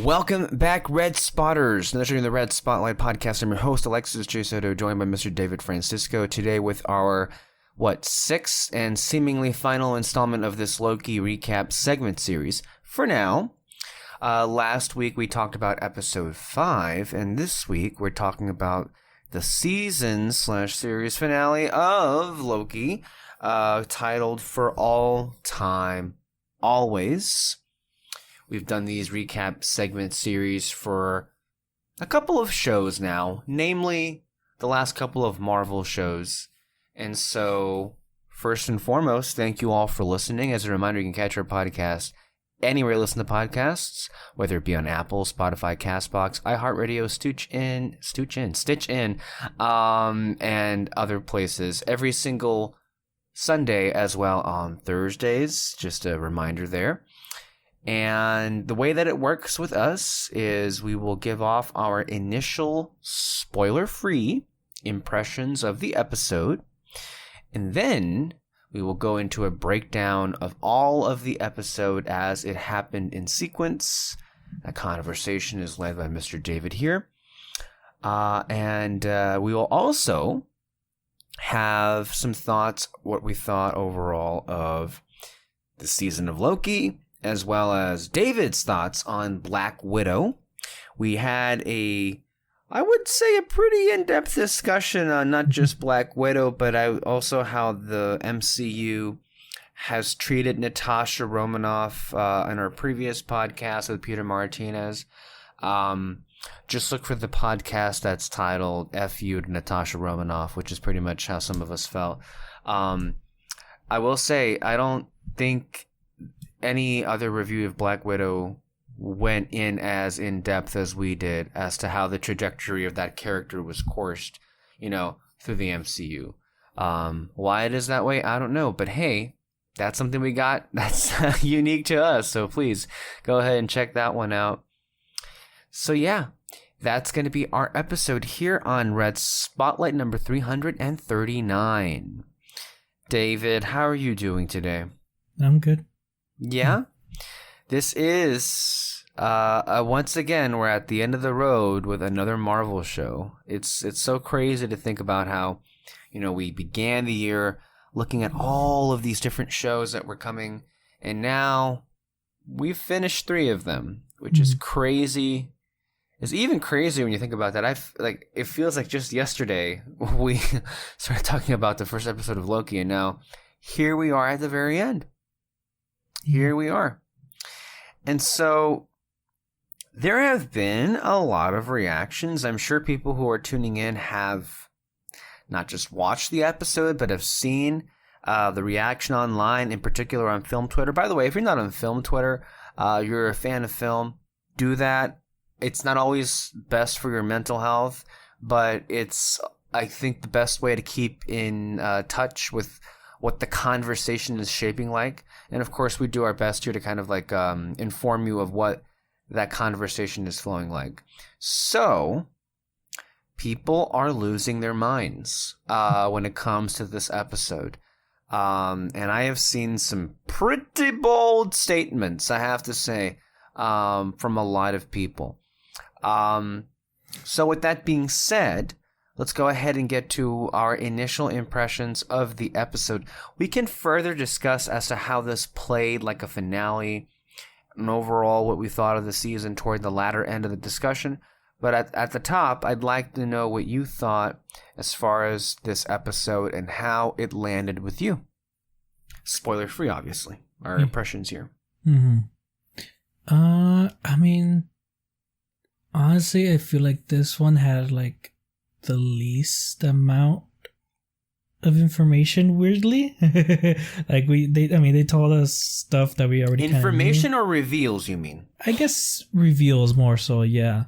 Welcome back, Red Spotters. Another show in the Red Spotlight podcast. I'm your host, Alexis J. Soto, joined by Mr. David Francisco today with our, sixth and seemingly final installment of this Loki recap segment series. For now, last week we talked about episode 5, and this week we're talking about the season/series finale of Loki, titled For All Time, Always. We've done these recap segment series for a couple of shows now, namely the last couple of Marvel shows. And so, first and foremost, thank you all for listening. As a reminder, you can catch our podcast anywhere you listen to podcasts, whether it be on Apple, Spotify, CastBox, iHeartRadio, Stitch In, and other places. Every single Sunday as well on Thursdays. Just a reminder there. And the way that it works with us is we will give off our initial spoiler-free impressions of the episode, and then we will go into a breakdown of all of the episode as it happened in sequence. That conversation is led by Mr. David here. And we will also have some thoughts, what we thought overall of the season of Loki, as well as David's thoughts on Black Widow. We had I would say a pretty in-depth discussion on not just Black Widow, but also how the MCU has treated Natasha Romanoff in our previous podcast with Peter Martinez. Just look for the podcast that's titled F You to Natasha Romanoff, which is pretty much how some of us felt. I will say, I don't think any other review of Black Widow went in as in-depth as we did as to how the trajectory of that character was coursed, through the MCU. Why it is that way, I don't know. But hey, that's something we got that's unique to us. So please go ahead and check that one out. So yeah, that's going to be our episode here on Red Spotlight number 339. David, how are you doing today? I'm good. Yeah? This is, once again, we're at the end of the road with another Marvel show. It's so crazy to think about how, we began the year looking at all of these different shows that were coming, and now we've finished 3 of them, which is crazy. It's even crazier when you think about that. It feels like just yesterday we started talking about the first episode of Loki, and now here we are at the very end. Here we are. And so there have been a lot of reactions. I'm sure people who are tuning in have not just watched the episode, but have seen the reaction online, in particular on Film Twitter. By the way, if you're not on Film Twitter, you're a fan of film, do that. It's not always best for your mental health, but it's, I think, the best way to keep in touch with what the conversation is shaping like. And of course, we do our best here to kind of inform you of what that conversation is flowing like. So, people are losing their minds when it comes to this episode. And I have seen some pretty bold statements, I have to say, from a lot of people. So with that being said, let's go ahead and get to our initial impressions of the episode. We can further discuss as to how this played like a finale and overall what we thought of the season toward the latter end of the discussion. But at the top, I'd like to know what you thought as far as this episode and how it landed with you. Spoiler free, obviously. Our impressions here. Honestly, I feel like this one had the least amount of information, weirdly. They told us stuff that we already information or reveals, you mean? I guess reveals more so, yeah.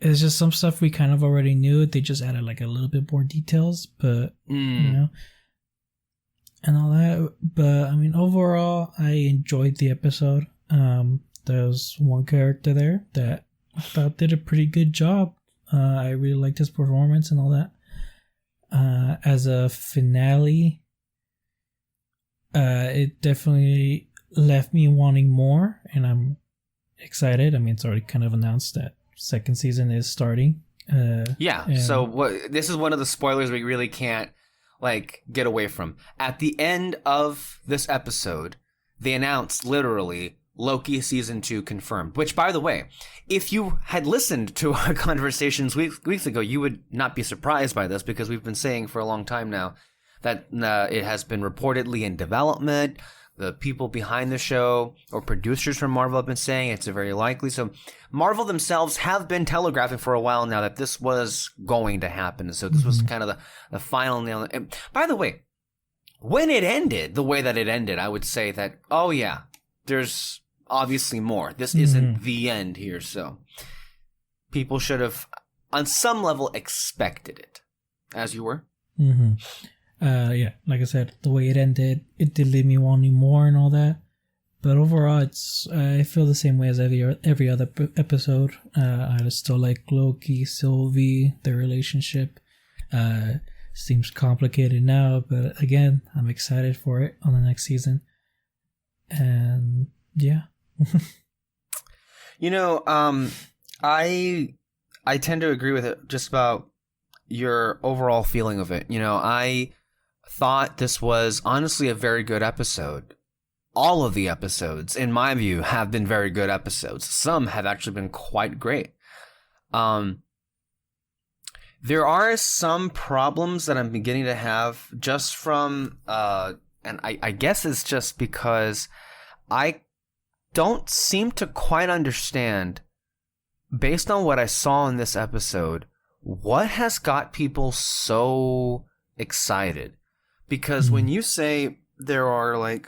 It's just some stuff we kind of already knew. They just added a little bit more details, but and all that. But overall, I enjoyed the episode. There's one character there that I thought did a pretty good job. I really liked his performance and all that. As a finale, it definitely left me wanting more, and I'm excited. I mean, it's already kind of announced that second season is starting. So this is one of the spoilers we really can't get away from. At the end of this episode, they announced literally Loki season 2 confirmed. Which, by the way, if you had listened to our conversations weeks ago, you would not be surprised by this, because we've been saying for a long time now that it has been reportedly in development. The people behind the show or producers from Marvel have been saying it's very likely. So Marvel themselves have been telegraphing for a while now that this was going to happen. So this was kind of the final nail. And by the way, when it ended the way that it ended, I would say that, oh yeah, there's obviously more. This isn't the end here. So people should have, on some level, expected it. As you were. Like I said, the way it ended, it did leave me wanting more and all that. But overall, I feel the same way as every other episode. I just still like Loki, Sylvie, their relationship. Seems complicated now, but again, I'm excited for it on the next season. And yeah. I tend to agree with it just about your overall feeling of it. I thought this was honestly a very good episode. All of the episodes, in my view, have been very good episodes. Some have actually been quite great. There are some problems that I'm beginning to have just from, and I guess it's just because I don't seem to quite understand, based on what I saw in this episode, what has got people so excited. Because when you say there are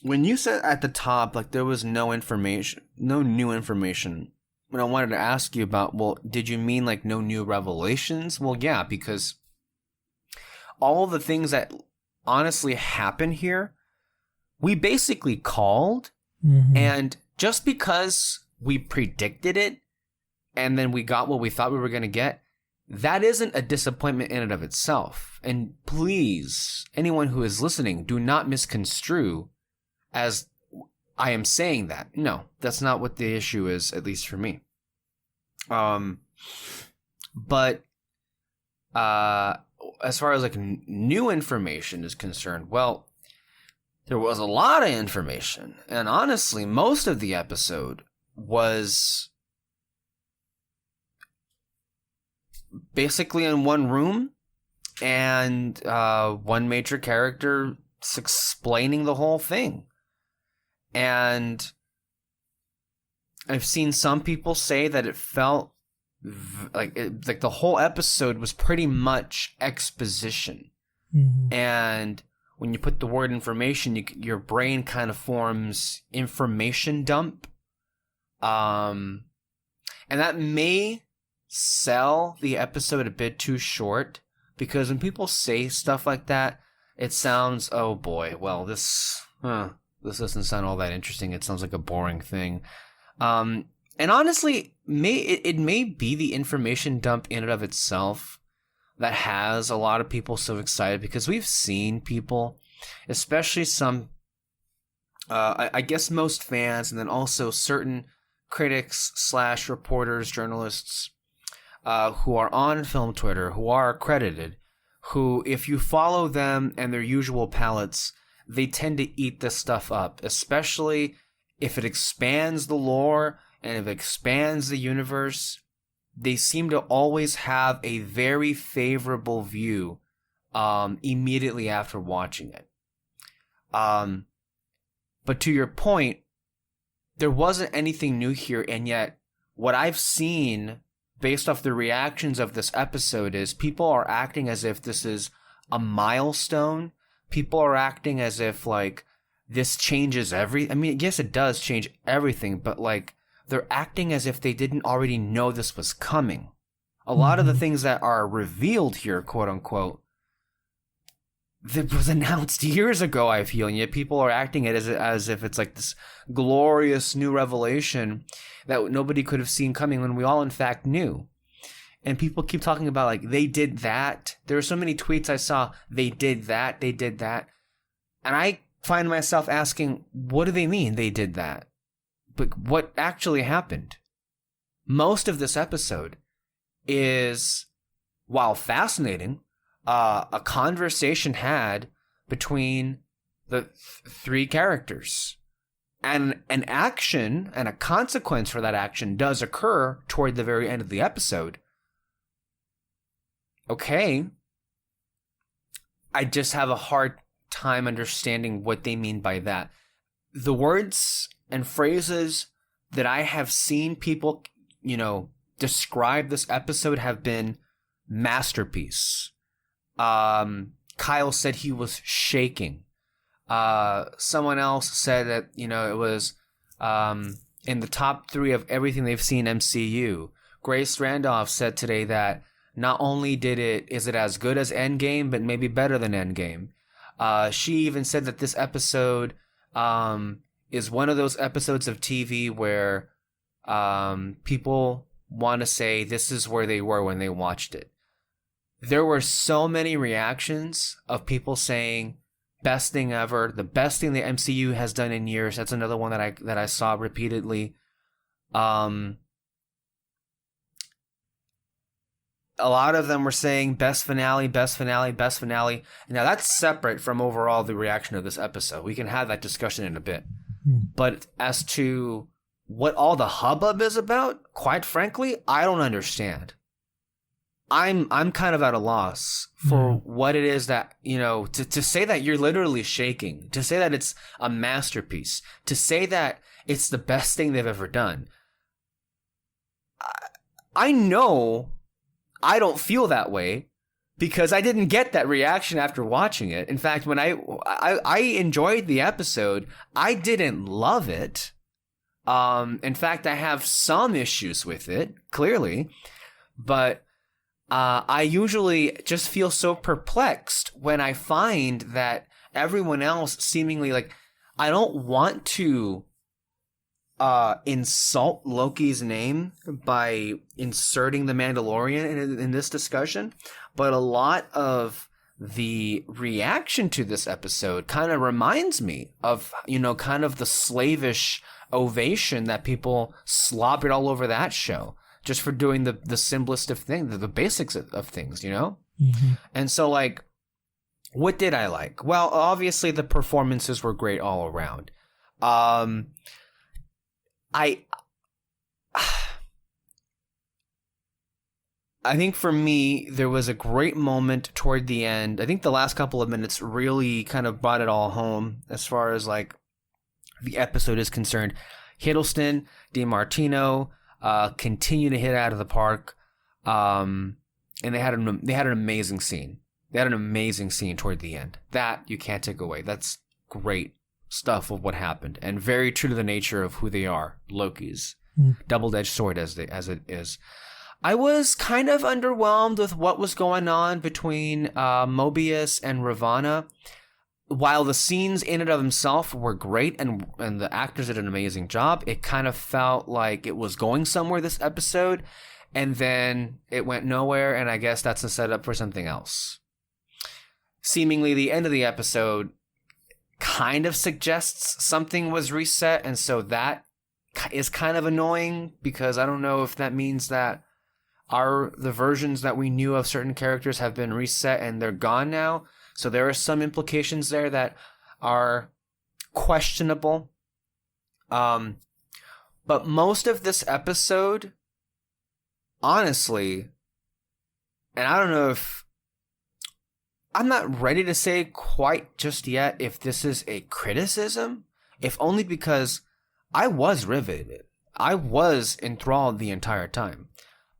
when you said at the top, there was no new information, when I wanted to ask you about, well, did you mean no new revelations? Well, yeah, because all of the things that honestly happen here, we basically called, and just because we predicted it, and then we got what we thought we were going to get, that isn't a disappointment in and of itself. And please, anyone who is listening, do not misconstrue as I am saying that. No, that's not what the issue is, at least for me. But as far as new information is concerned, well, there was a lot of information. And honestly, most of the episode was basically in one room, and one major character explaining the whole thing. And I've seen some people say that it felt like the whole episode was pretty much exposition. And when you put the word information, your brain kind of forms information dump. And that may sell the episode a bit too short, because when people say stuff like that, it sounds, oh boy, well, this doesn't sound all that interesting. It sounds like a boring thing. And honestly, it may be the information dump in and of itself that has a lot of people so excited, because we've seen people, especially some, I guess most fans, and then also certain critics / reporters, journalists, who are on film Twitter, who are accredited, who, if you follow them and their usual palettes, they tend to eat this stuff up, especially if it expands the lore and if it expands the universe. They seem to always have a very favorable view immediately after watching it. But to your point, there wasn't anything new here, and yet what I've seen based off the reactions of this episode is people are acting as if this is a milestone. People are acting as if this changes I mean, yes, it does change everything, but they're acting as if they didn't already know this was coming. A lot of the things that are revealed here, quote unquote, that was announced years ago, I feel, and yet people are acting it as if it's this glorious new revelation that nobody could have seen coming, when we all in fact knew. And people keep talking about they did that. There were so many tweets I saw, they did that. And I find myself asking, what do they mean they did that? But what actually happened? Most of this episode is, while fascinating, a conversation had between the three characters. And an action and a consequence for that action does occur toward the very end of the episode. Okay. I just have a hard time understanding what they mean by that. The words and phrases that I have seen people, describe this episode have been masterpiece. Kyle said he was shaking. Someone else said that, it was in the top 3 of everything they've seen MCU. Grace Randolph said today that not only is it as good as Endgame, but maybe better than Endgame. She even said that this episode is one of those episodes of TV where people want to say this is where they were when they watched it. There were so many reactions of people saying, best thing ever, the best thing the MCU has done in years. That's another one that I saw repeatedly. A lot of them were saying best finale, best finale, best finale. Now that's separate from overall the reaction of this episode. We can have that discussion in a bit. But as to what all the hubbub is about, quite frankly, I don't understand. I'm kind of at a loss for what it is that, to say that you're literally shaking, to say that it's a masterpiece, to say that it's the best thing they've ever done. I know I don't feel that way because I didn't get that reaction after watching it. In fact, when I enjoyed the episode, I didn't love it. In fact, I have some issues with it, clearly, but I usually just feel so perplexed when I find that everyone else seemingly I don't want to insult Loki's name by inserting the Mandalorian in this discussion, but a lot of the reaction to this episode kind of reminds me of, kind of the slavish ovation that people slobbered all over that show. Just for doing the simplest of things, the basics of things, Mm-hmm. And so, what did I like? Well, obviously the performances were great all around. I think for me, there was a great moment toward the end. I think the last couple of minutes really kind of brought it all home as far as the episode is concerned. Hiddleston, DiMartino, continue to hit out of the park, and they had an amazing scene. They had an amazing scene toward the end. That you can't take away. That's great stuff of what happened, and very true to the nature of who they are, Loki's double-edged sword as it is. I was kind of underwhelmed with what was going on between Mobius and Ravonna. While the scenes in and of themselves were great and the actors did an amazing job, it kind of felt like it was going somewhere this episode, and then it went nowhere, and I guess that's a setup for something else. Seemingly, the end of the episode kind of suggests something was reset, and so that is kind of annoying, because I don't know if that means that the versions that we knew of certain characters have been reset and they're gone now. So there are some implications there that are questionable. But most of this episode, honestly, and I don't know if I'm not ready to say quite just yet if this is a criticism, if only because I was riveted. I was enthralled the entire time.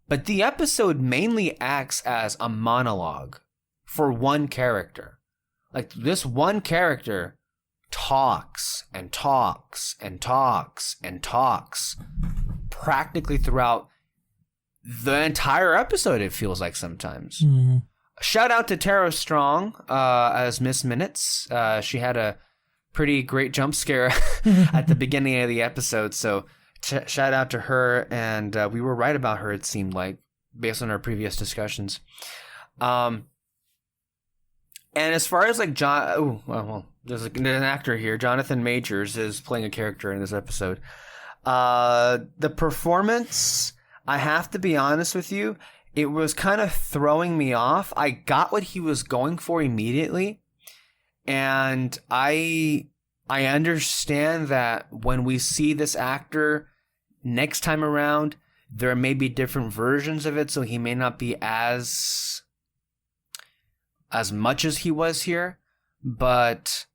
But the episode mainly acts as a monologue for one character. This one character talks and talks and talks and talks practically throughout the entire episode, it feels like sometimes. Mm-hmm. Shout out to Tara Strong as Miss Minutes. She had a pretty great jump scare at the beginning of the episode, so shout out to her, and we were right about her, it seemed like, based on our previous discussions. And as far as like there's an actor here, Jonathan Majors is playing a character in this episode. The performance, I have to be honest with you, it was kind of throwing me off. I got what he was going for immediately, and I understand that when we see this actor next time around, there may be different versions of it, so he may not be as much as he was here, but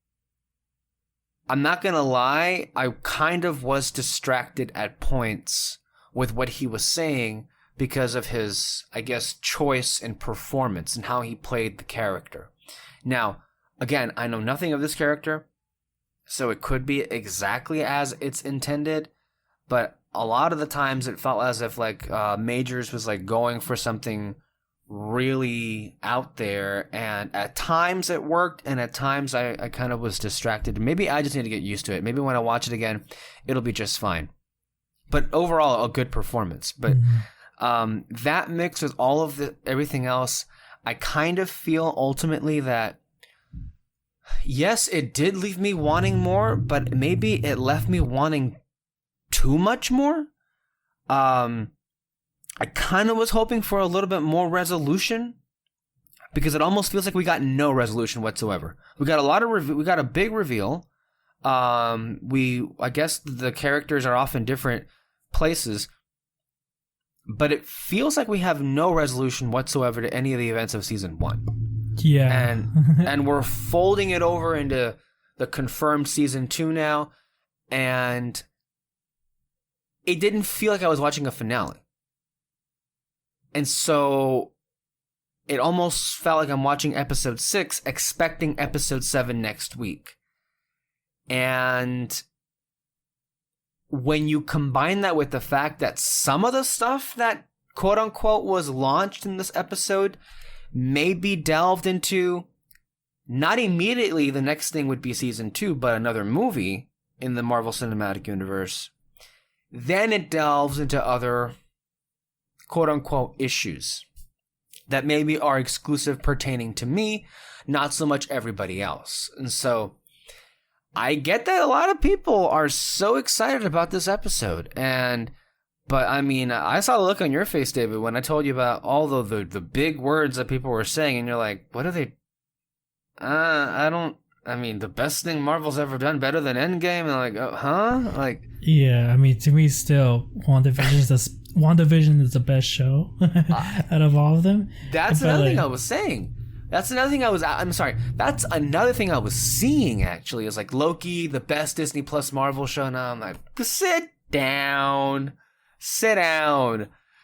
I'm not gonna lie, I kind of was distracted at points with what he was saying because of his, I guess, choice and performance and how he played the character. Now, again, I know nothing of this character, so it could be exactly as it's intended, but a lot of the times it felt as if like Majors was like going for something really out there, and at times it worked, and at times I kind of was distracted. Maybe I just need to get used to it. Maybe when I watch it again, it'll be just fine. But overall, a good performance. But that mixed with all of everything else, I kind of feel ultimately that yes, it did leave me wanting more, but maybe it left me wanting too much more. I kind of was hoping for a little bit more resolution, because it almost feels like we got no resolution whatsoever. We got we got a big reveal. I guess the characters are off in different places, but it feels like we have no resolution whatsoever to any of the events of season 1. Yeah. And we're folding it over into the confirmed season 2 now, and it didn't feel like I was watching a finale. And so it almost felt like I'm watching episode 6, expecting episode 7 next week. And when you combine that with the fact that some of the stuff that quote unquote was launched in this episode may be delved into, not immediately the next thing would be season 2, but another movie in the Marvel Cinematic Universe, then it delves into other quote-unquote issues that maybe are exclusive pertaining to me, not so much everybody else. And so I get that a lot of people are so excited about this episode. But I mean, I saw the look on your face, David, when I told you about all the big words that people were saying, and you're like, what are they? I mean, the best thing Marvel's ever done, better than Endgame? And I'm like, oh, huh? Like, yeah, I mean, to me, still, WandaVision is the best show out of all of them. That's another thing I was saying. That's another thing That's another thing I was seeing, actually, is like Loki, the best Disney Plus Marvel show. Now I'm like, sit down.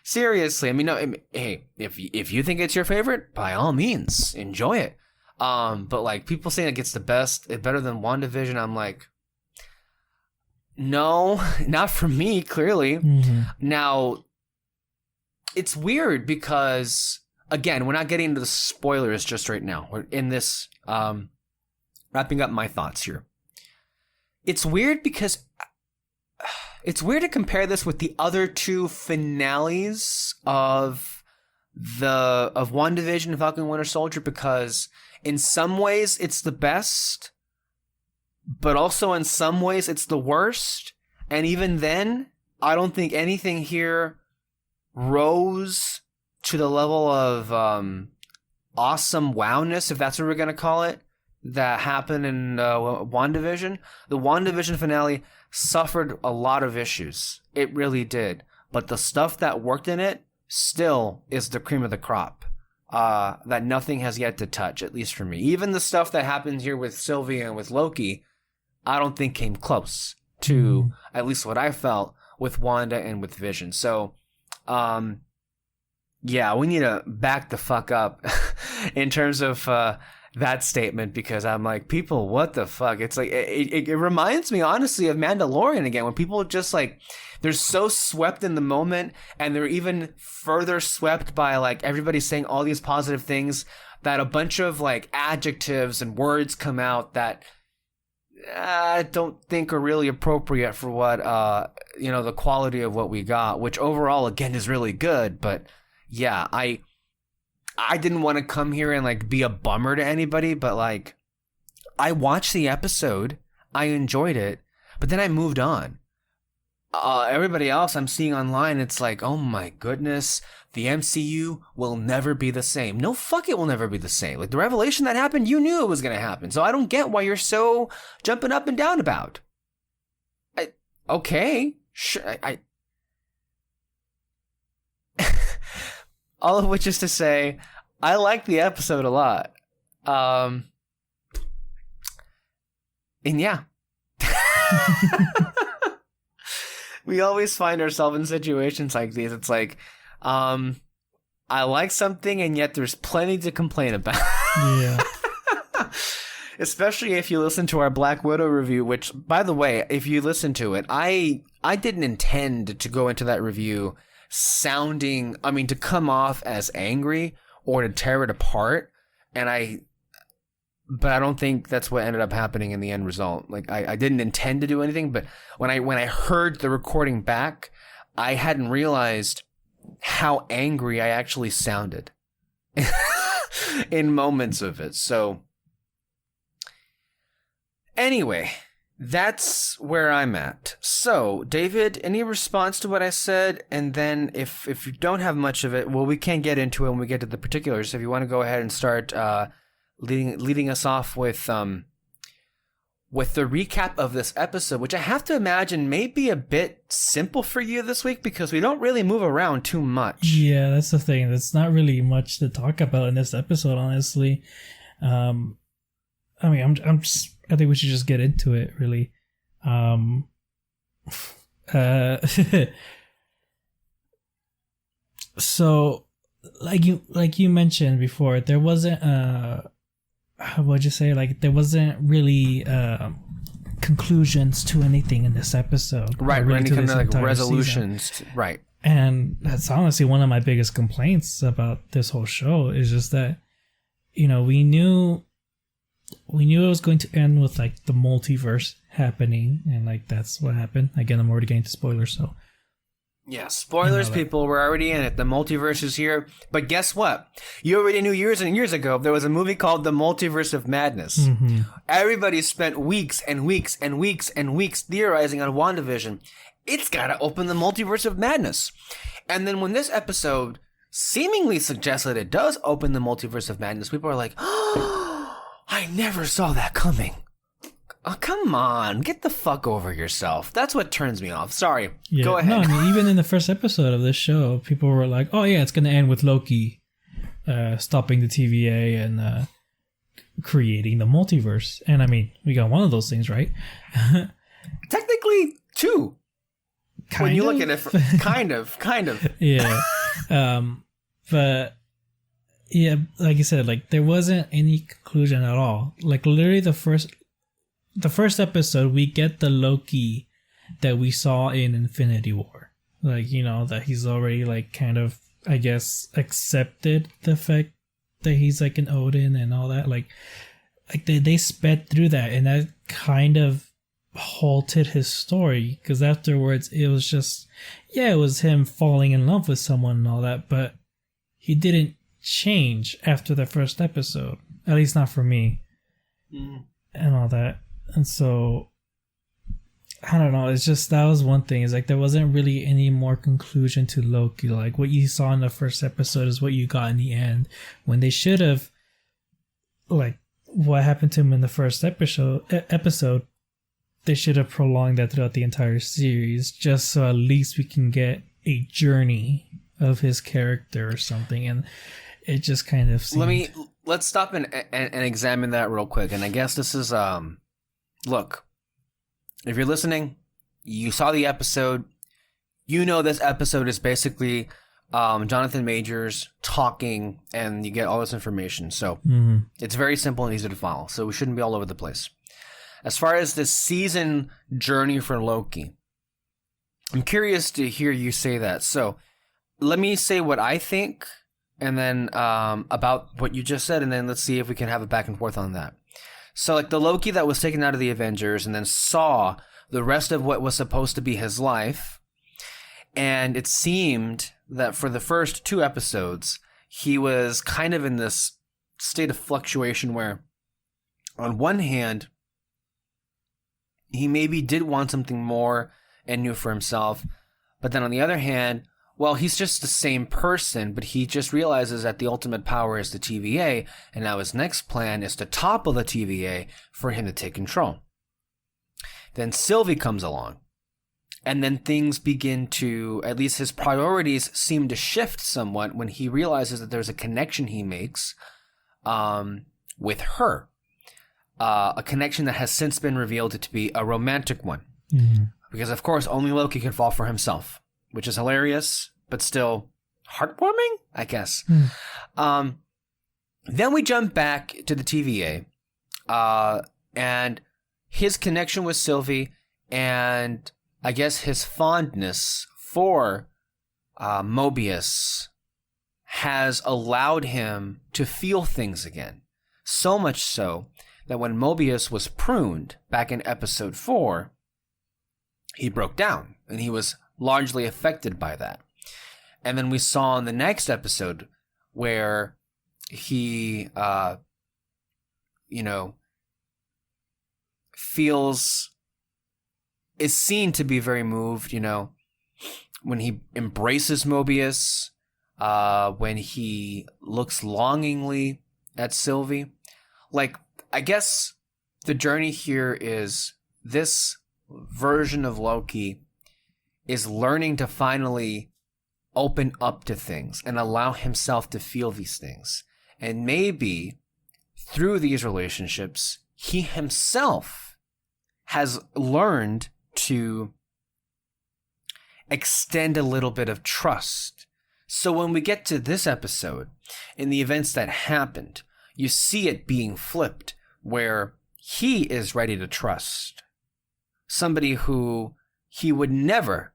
Seriously. I mean, no, hey, if you think it's your favorite, by all means, enjoy it. But like people saying like it's the best, it's better than WandaVision, I'm like, no, not for me, clearly. Mm-hmm. Now, it's weird because, again, we're not getting into the spoilers just right now. We're in this, wrapping up my thoughts here. It's weird because it's weird to compare this with the other two finales of WandaVision and Falcon and Winter Soldier, because in some ways it's the best, but also in some ways it's the worst. And even then, I don't think anything here rose to the level of awesome wowness, if that's what we're going to call it, that happened in WandaVision. The WandaVision finale suffered a lot of issues. It really did. But the stuff that worked in it still is the cream of the crop. That nothing has yet to touch, at least for me. Even the stuff that happened here with Sylvie and with Loki, I don't think came close to at least what I felt with Wanda and with Vision. So, yeah, we need to back the fuck up in terms of that statement, because I'm like, people, what the fuck? It's like, it reminds me, honestly, of Mandalorian again, when people just like, they're so swept in the moment, and they're even further swept by like everybody saying all these positive things, that a bunch of like adjectives and words come out that I don't think are really appropriate for what, the quality of what we got, which overall, again, is really good. But yeah, I didn't want to come here and like be a bummer to anybody, but like I watched the episode, I enjoyed it, but then I moved on. Everybody else I'm seeing online, it's like, oh my goodness, the MCU will never be the same. No, fuck, it will never be the same. Like the revelation that happened, you knew it was going to happen. So I don't get why you're so jumping up and down about. Okay, sure, all of which is to say, I like the episode a lot. And yeah. We always find ourselves in situations like these. It's like, I like something and yet there's plenty to complain about. Yeah. Especially if you listen to our Black Widow review, which, by the way, if you listen to it, I didn't intend to go into that review to come off as angry or to tear it apart. But I don't think that's what ended up happening in the end result. Like I didn't intend to do anything, but when I heard the recording back, I hadn't realized how angry I actually sounded in moments of it. So anyway, that's where I'm at. So, David, any response to what I said? And then if you don't have much of it, well, we can get into it when we get to the particulars. If you want to go ahead and start leading us off with the recap of this episode, which I have to imagine may be a bit simple for you this week because we don't really move around too much. Yeah, that's the thing. There's not really much to talk about in this episode, honestly. I think we should just get into it, really. So, like you mentioned before, there wasn't what'd you say? Like there wasn't really conclusions to anything in this episode, right? Really any kind of like resolutions, right? And that's honestly one of my biggest complaints about this whole show is just that, we knew it was going to end with like the multiverse happening, and like that's what happened. Again, I'm already getting to spoilers, so yeah, spoilers, people. We're already in it. The multiverse is here. But guess what? You already knew years and years ago there was a movie called The Multiverse of Madness. Mm-hmm. Everybody spent weeks and weeks and weeks and weeks theorizing on WandaVision. It's got to open the Multiverse of Madness. And then when this episode seemingly suggests that it does open the Multiverse of Madness, people are like, oh, I never saw that coming. Oh, come on, get the fuck over yourself. That's what turns me off. Sorry. Yeah, go ahead. No, even in the first episode of this show, people were like, oh yeah, it's going to end with Loki stopping the TVA and creating the multiverse. And I mean, we got one of those things, right? Technically, two. When you look at it, kind of. Yeah. But yeah, like you said, like there wasn't any conclusion at all. Like literally the first episode, we get the Loki that we saw in Infinity War. Like, that he's already like kind of, I guess, accepted the fact that he's like an Odin and all that. Like they sped through that, and that kind of halted his story, because afterwards it was just, yeah, it was him falling in love with someone and all that, but he didn't change after the first episode, at least not for me. And all that. And so I don't know, it's just, that was one thing, is like there wasn't really any more conclusion to Loki. Like what you saw in the first episode is what you got in the end, when they should have, like what happened to him in the first episode, they should have prolonged that throughout the entire series, just so at least we can get a journey of his character or something. And it just kind of seemed... Let's stop and examine that real quick. And I guess this is look, if you're listening, you saw the episode, this episode is basically Jonathan Majors talking, and you get all this information. So It's very simple and easy to follow. So we shouldn't be all over the place. As far as this season journey for Loki, I'm curious to hear you say that. So let me say what I think, and then about what you just said, and then let's see if we can have a back and forth on that. So like the Loki that was taken out of the Avengers and then saw the rest of what was supposed to be his life, and it seemed that for the first 2 episodes, he was kind of in this state of fluctuation where, on one hand, he maybe did want something more and new for himself, but then on the other hand, well, he's just the same person, but he just realizes that the ultimate power is the TVA, and now his next plan is to topple the TVA for him to take control. Then Sylvie comes along, and then things begin to, at least his priorities seem to shift somewhat when he realizes that there's a connection he makes with her. A connection that has since been revealed to be a romantic one. Mm-hmm. Because, of course, only Loki can fall for himself, which is hilarious, but still heartwarming, I guess. Then we jump back to the TVA, and his connection with Sylvie, and I guess his fondness for Mobius has allowed him to feel things again. So much so that when Mobius was pruned back in episode 4, he broke down, and he was largely affected by that. And then we saw in the next episode where he, is seen to be very moved, when he embraces Mobius, when he looks longingly at Sylvie. Like, I guess the journey here is this version of Loki is learning to finally open up to things and allow himself to feel these things. And maybe through these relationships, he himself has learned to extend a little bit of trust. So when we get to this episode, in the events that happened, you see it being flipped, where he is ready to trust somebody who he would never,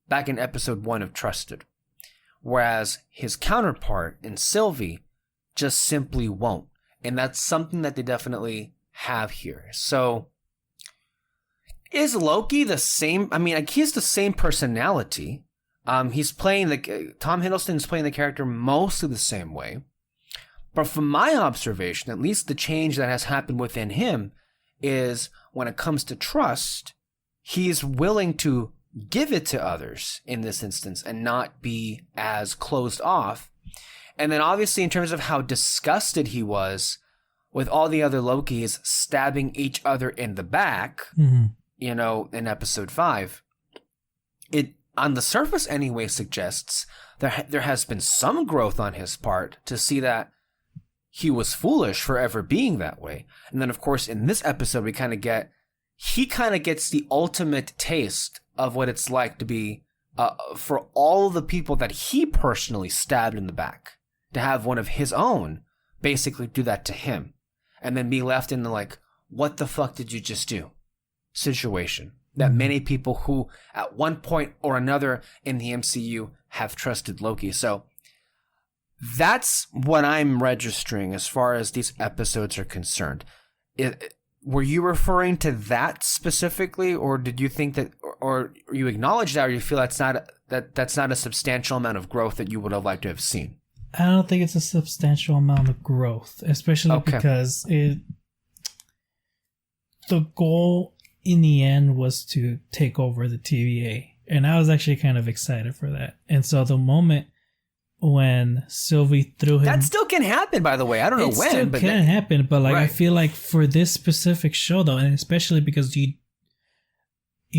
back in episode 1, have trusted. Whereas his counterpart in Sylvie just simply won't. And that's something that they definitely have here. So, is Loki the same? I mean, he's the same personality. He's playing Tom Hiddleston's playing the character mostly the same way. But from my observation, at least the change that has happened within him is when it comes to trust, he's willing to give it to others in this instance and not be as closed off. And then obviously in terms of how disgusted he was with all the other Lokis stabbing each other in the back, in episode 5, it on the surface anyway suggests that there has been some growth on his part to see that he was foolish for ever being that way. And then, of course, in this episode, he kind of gets the ultimate taste of what it's like to be, for all the people that he personally stabbed in the back, to have one of his own basically do that to him. And then be left in the, what the fuck did you just do situation that many people who at one point or another in the MCU have trusted Loki. So that's what I'm registering as far as these episodes are concerned. Were you referring to that specifically, or did you think that, or you acknowledge that, or you feel that's not a substantial amount of growth that you would have liked to have seen? I don't think it's a substantial amount of growth, especially because the goal in the end was to take over the TVA, and I was actually kind of excited for that. And so the moment when Sylvie threw him, that still can happen, by the way. I don't know when, still but can happen. But right. I feel like for this specific show, though, and especially because you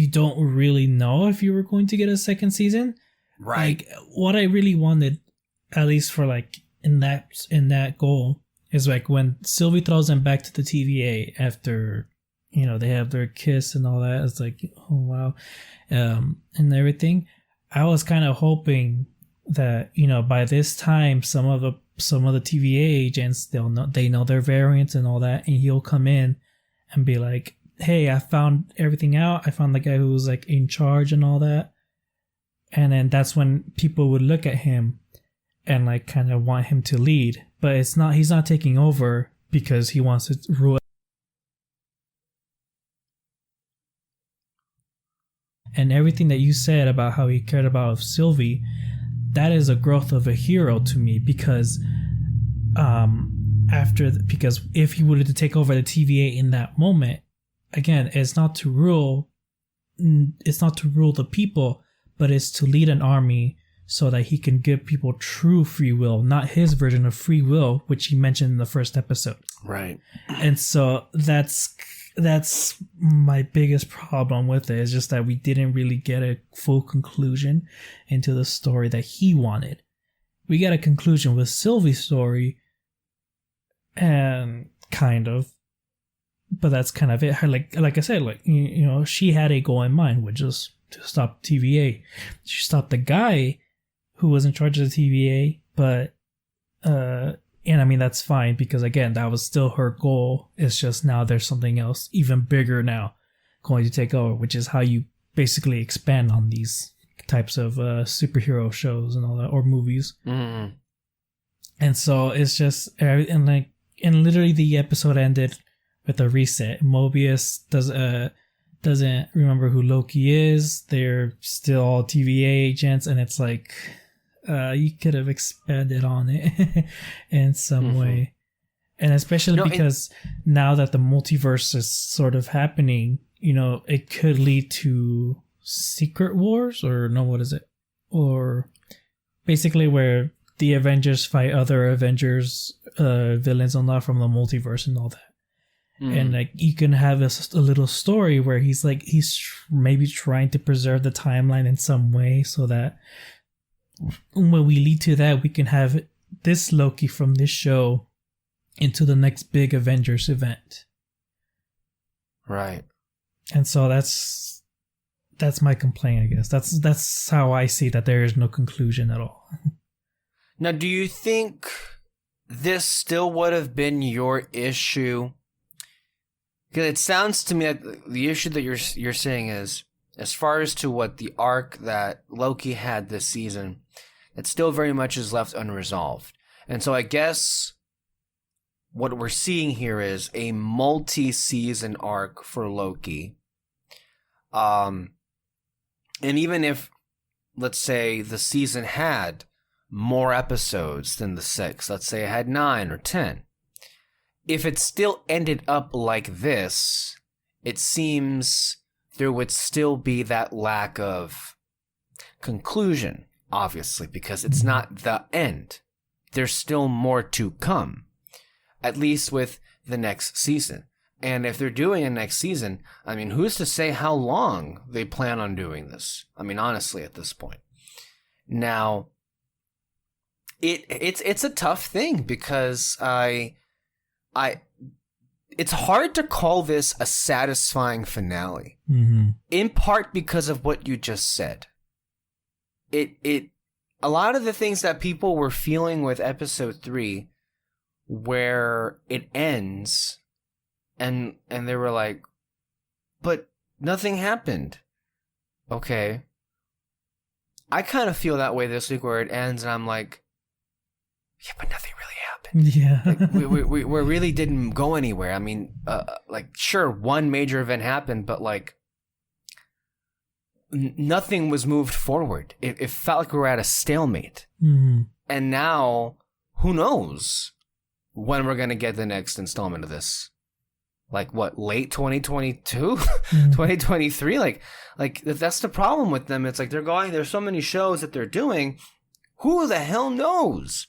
don't really know if you were going to get a second season, right? What I really wanted, at least for in that goal, is when Sylvie throws him back to the TVA after they have their kiss and all that. It's oh wow, and everything. I was kind of hoping that by this time some of the TVA agents, they know their variants and all that, and he'll come in and be like, hey, I found everything out. I found the guy who was in charge and all that. And then that's when people would look at him and kind of want him to lead. But he's not taking over because he wants to rule. And everything that you said about how he cared about Sylvie, that is a growth of a hero to me, because because if he wanted to take over the TVA in that moment, again, it's not to rule the people, but it's to lead an army so that he can give people true free will, not his version of free will, which he mentioned in the first episode. Right. And so that's my biggest problem with it, is just that we didn't really get a full conclusion into the story that he wanted. We got a conclusion with Sylvie's story, and kind of, but that's kind of it. Her, like I said, she had a goal in mind, which is to stop TVA. She stopped the guy who was in charge of the TVA, but and I mean, that's fine, because again, that was still her goal. It's just now there's something else even bigger now going to take over, which is how you basically expand on these types of superhero shows and all that, or movies. Mm. And so it's just, and literally the episode ended with a reset. Mobius doesn't remember who Loki is. They're still all TVA agents, and it's like, you could have expanded on it in some way. And especially because now that the multiverse is sort of happening, it could lead to Secret Wars, or no, what is it? Or basically where the Avengers fight other Avengers villains and not from the multiverse and all that. And you can have a little story where he's maybe trying to preserve the timeline in some way, so that when we lead to that, we can have this Loki from this show into the next big Avengers event. Right. And so that's my complaint, I guess. That's how I see that there is no conclusion at all. Now, do you think this still would have been your issue? Because it sounds to me that the issue that you're saying is, as far as to what the arc that Loki had this season, it still very much is left unresolved. And so I guess what we're seeing here is a multi-season arc for Loki. And even if, let's say, the season had more episodes than the 6, let's say it had 9 or 10, if it still ended up like this, it seems there would still be that lack of conclusion, obviously, because it's not the end. There's still more to come, at least with the next season. And if they're doing a next season, I mean, who's to say how long they plan on doing this? I mean, honestly, at this point. Now, it's a tough thing, because it's hard to call this a satisfying finale. In part because of what you just said. A lot of the things that people were feeling with episode 3, where it ends, and they were like, but nothing happened. Okay. I kind of feel that way this week, where it ends and I'm like, yeah, but nothing really happened. Yeah. Like, we really didn't go anywhere. I mean, sure, one major event happened, but nothing was moved forward. It felt like we were at a stalemate. And now, who knows when we're going to get the next installment of this? Like, what, late 2022? 2023? Like, that's the problem with them. It's like there's so many shows that they're doing. Who the hell knows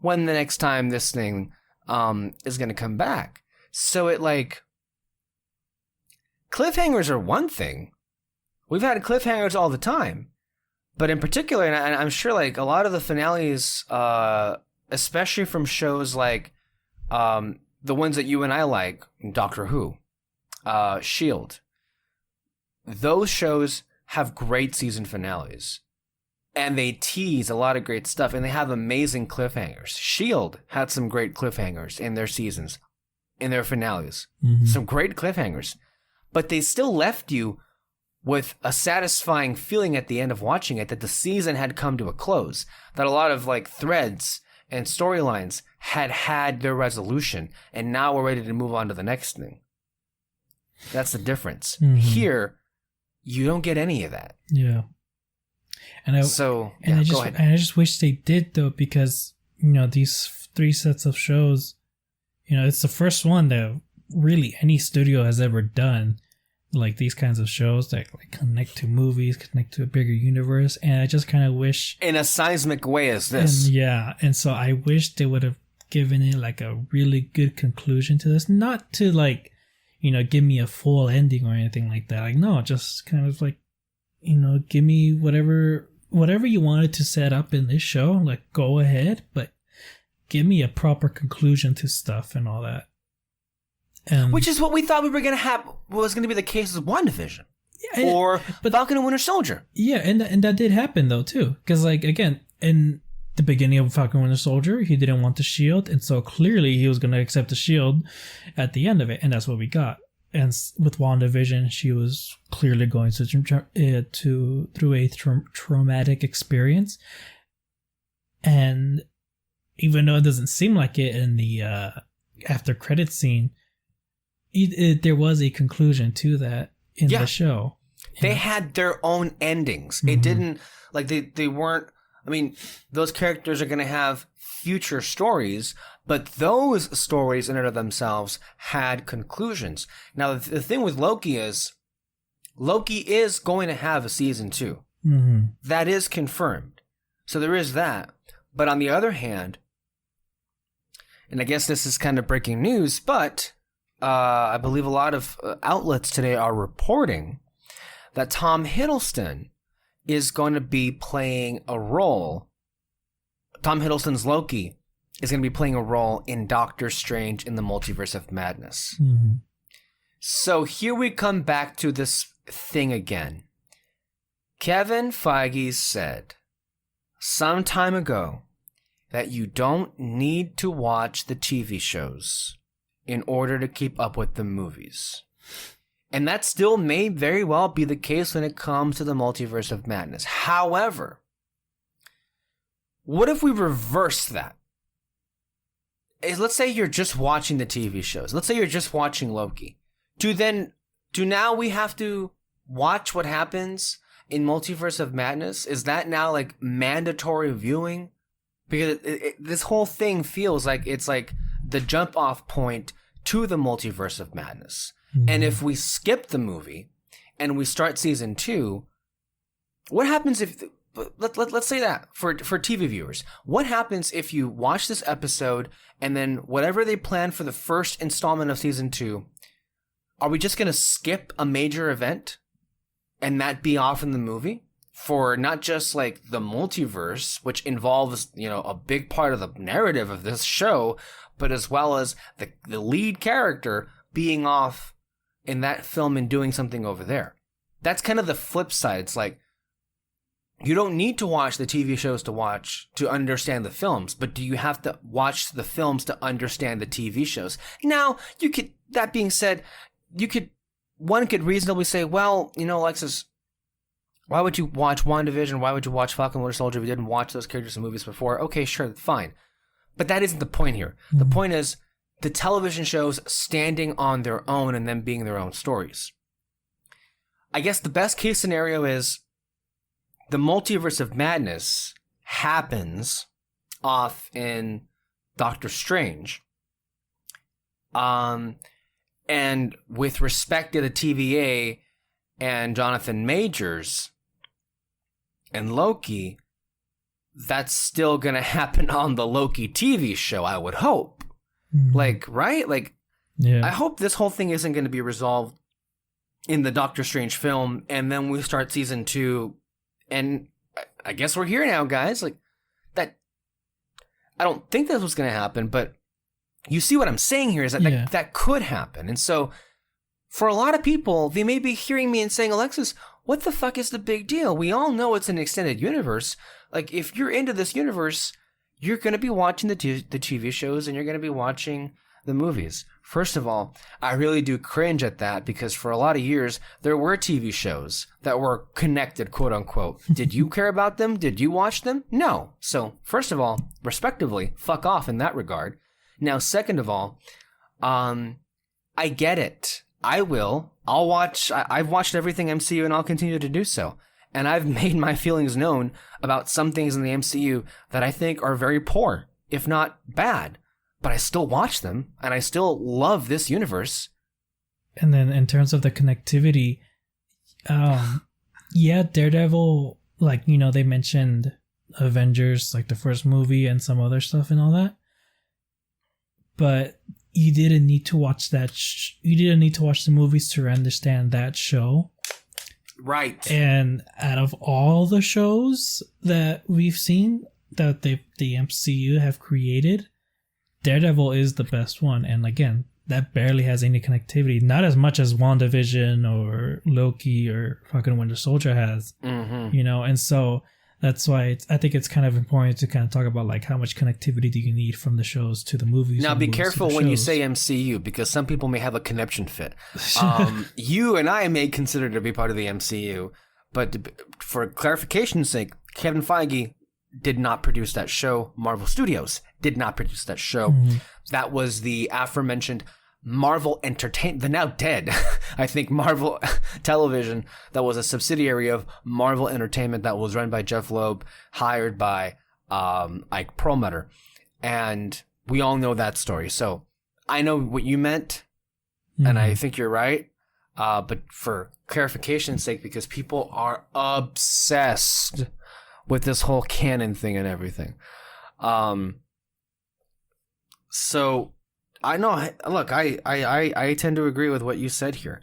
when the next time this thing is going to come back? So cliffhangers are one thing. We've had cliffhangers all the time. But in particular, and I'm sure a lot of the finales, especially from shows like the ones that you and I like, Doctor Who, S.H.I.E.L.D., those shows have great season finales. And they tease a lot of great stuff, and they have amazing cliffhangers. S.H.I.E.L.D. had some great cliffhangers in their seasons, in their finales. Some great cliffhangers. But they still left you with a satisfying feeling at the end of watching it that the season had come to a close. That a lot of threads and storylines had their resolution, and now we're ready to move on to the next thing. That's the difference. Here, you don't get any of that. Yeah. And I just wish they did, though, because these 3 sets of shows, it's the first one that really any studio has ever done, like these kinds of shows that like connect to movies, connect to a bigger universe. And I just kind of wish, in a seismic way as this, and so I wish they would have given it like a really good conclusion to this, not to like give me a full ending or anything like that. Like, no, just kind of like give me whatever you wanted to set up in this show, like go ahead, but give me a proper conclusion to stuff and all that. Which is what we thought we were going to have, was going to be the case with WandaVision or Falcon and Winter Soldier. Yeah, and that did happen though too, because like again in the beginning of Falcon and Winter Soldier, he didn't want the shield, and so clearly he was going to accept the shield at the end of it, and that's what we got. And with WandaVision, she was clearly going through a traumatic experience, and even though it doesn't seem like it in the after credit scene, there was a conclusion to that in the show. They had their own endings. Mm-hmm. It didn't like they weren't. I mean, those characters are going to have future stories, but those stories in and of themselves had conclusions. Now, the thing with Loki is going to have a season 2. Mm-hmm. That is confirmed. So there is that. But on the other hand, and I guess this is kind of breaking news, but I believe a lot of outlets today are reporting that Tom Hiddleston is going to be playing a role. Tom Hiddleston's Loki is going to be playing a role in Doctor Strange in the Multiverse of Madness. Mm-hmm. So here we come back to this thing again. Kevin Feige said some time ago that you don't need to watch the TV shows in order to keep up with the movies. And that still may very well be the case when it comes to the Multiverse of Madness. However, what if we reverse that? Let's say you're just watching the TV shows. Let's say you're just watching Loki. Do now we have to watch what happens in Multiverse of Madness? Is that now like mandatory viewing? Because this whole thing feels like it's like the jump off point to the Multiverse of Madness. Mm-hmm. And if we skip the movie and we start season 2, what happens if, let's say that for TV viewers, what happens if you watch this episode and then whatever they plan for the first installment of season 2, are we just going to skip a major event and that be off in the movie? For not just like the multiverse, which involves, a big part of the narrative of this show, but as well as the lead character being off in that film and doing something over there. That's kind of the flip side. It's like, you don't need to watch the TV shows to understand the films, but do you have to watch the films to understand the TV shows? Now, that being said, one could reasonably say, well, Alexis, why would you watch WandaVision? Why would you watch Falcon Winter Soldier if you didn't watch those characters in movies before? Okay, sure, fine. But that isn't the point here. Mm-hmm. The point is the television shows standing on their own and them being their own stories. I guess the best case scenario is the Multiverse of Madness happens off in Doctor Strange. And with respect to the TVA and Jonathan Majors and Loki, that's still going to happen on the Loki TV show, I would hope. Mm-hmm. Right? Yeah. I hope this whole thing isn't going to be resolved in the Doctor Strange film, and then we start season 2, and I guess we're here now, guys. That, I don't think that's what's going to happen, but you see what I'm saying here is that could happen. And so, for a lot of people, they may be hearing me and saying, Alexis, what the fuck is the big deal? We all know it's an extended universe. Like, if you're into this universe, you're going to be watching the TV shows and you're going to be watching the movies. First of all, I really do cringe at that because for a lot of years, there were TV shows that were connected, quote unquote. Did you care about them? Did you watch them? No. So, first of all, respectively, fuck off in that regard. Now, second of all, I get it. I'll watch. I've watched everything MCU and I'll continue to do so. And I've made my feelings known about some things in the MCU that I think are very poor, if not bad. But I still watch them, and I still love this universe. And then in terms of the connectivity, yeah, Daredevil, like, you know, they mentioned Avengers, like the first movie and some other stuff and all that. But you didn't need to watch that. You didn't need to watch the movies to understand that show. Right. And out of all the shows that we've seen that the MCU have created, Daredevil is the best one. And again, that barely has any connectivity. Not as much as WandaVision or Loki or fucking Winter Soldier has. Mm-hmm. You know, and so that's why I think it's kind of important to kind of talk about like how much connectivity do you need from the shows to the movies. Now be careful when you say MCU, because some people may have a conniption fit. You and I may consider to be part of the MCU, but for clarification's sake, Kevin Feige did not produce that show. Marvel Studios did not produce that show. Mm-hmm. That was the aforementioned Marvel Entertainment, the now dead, I think, Marvel Television, that was a subsidiary of Marvel Entertainment that was run by Jeff Loeb, hired by Ike Perlmutter. And we all know that story. So I know what you meant, and I think you're right. But for clarification's sake, because people are obsessed with this whole canon thing and everything. So I know. Look, I tend to agree with what you said here.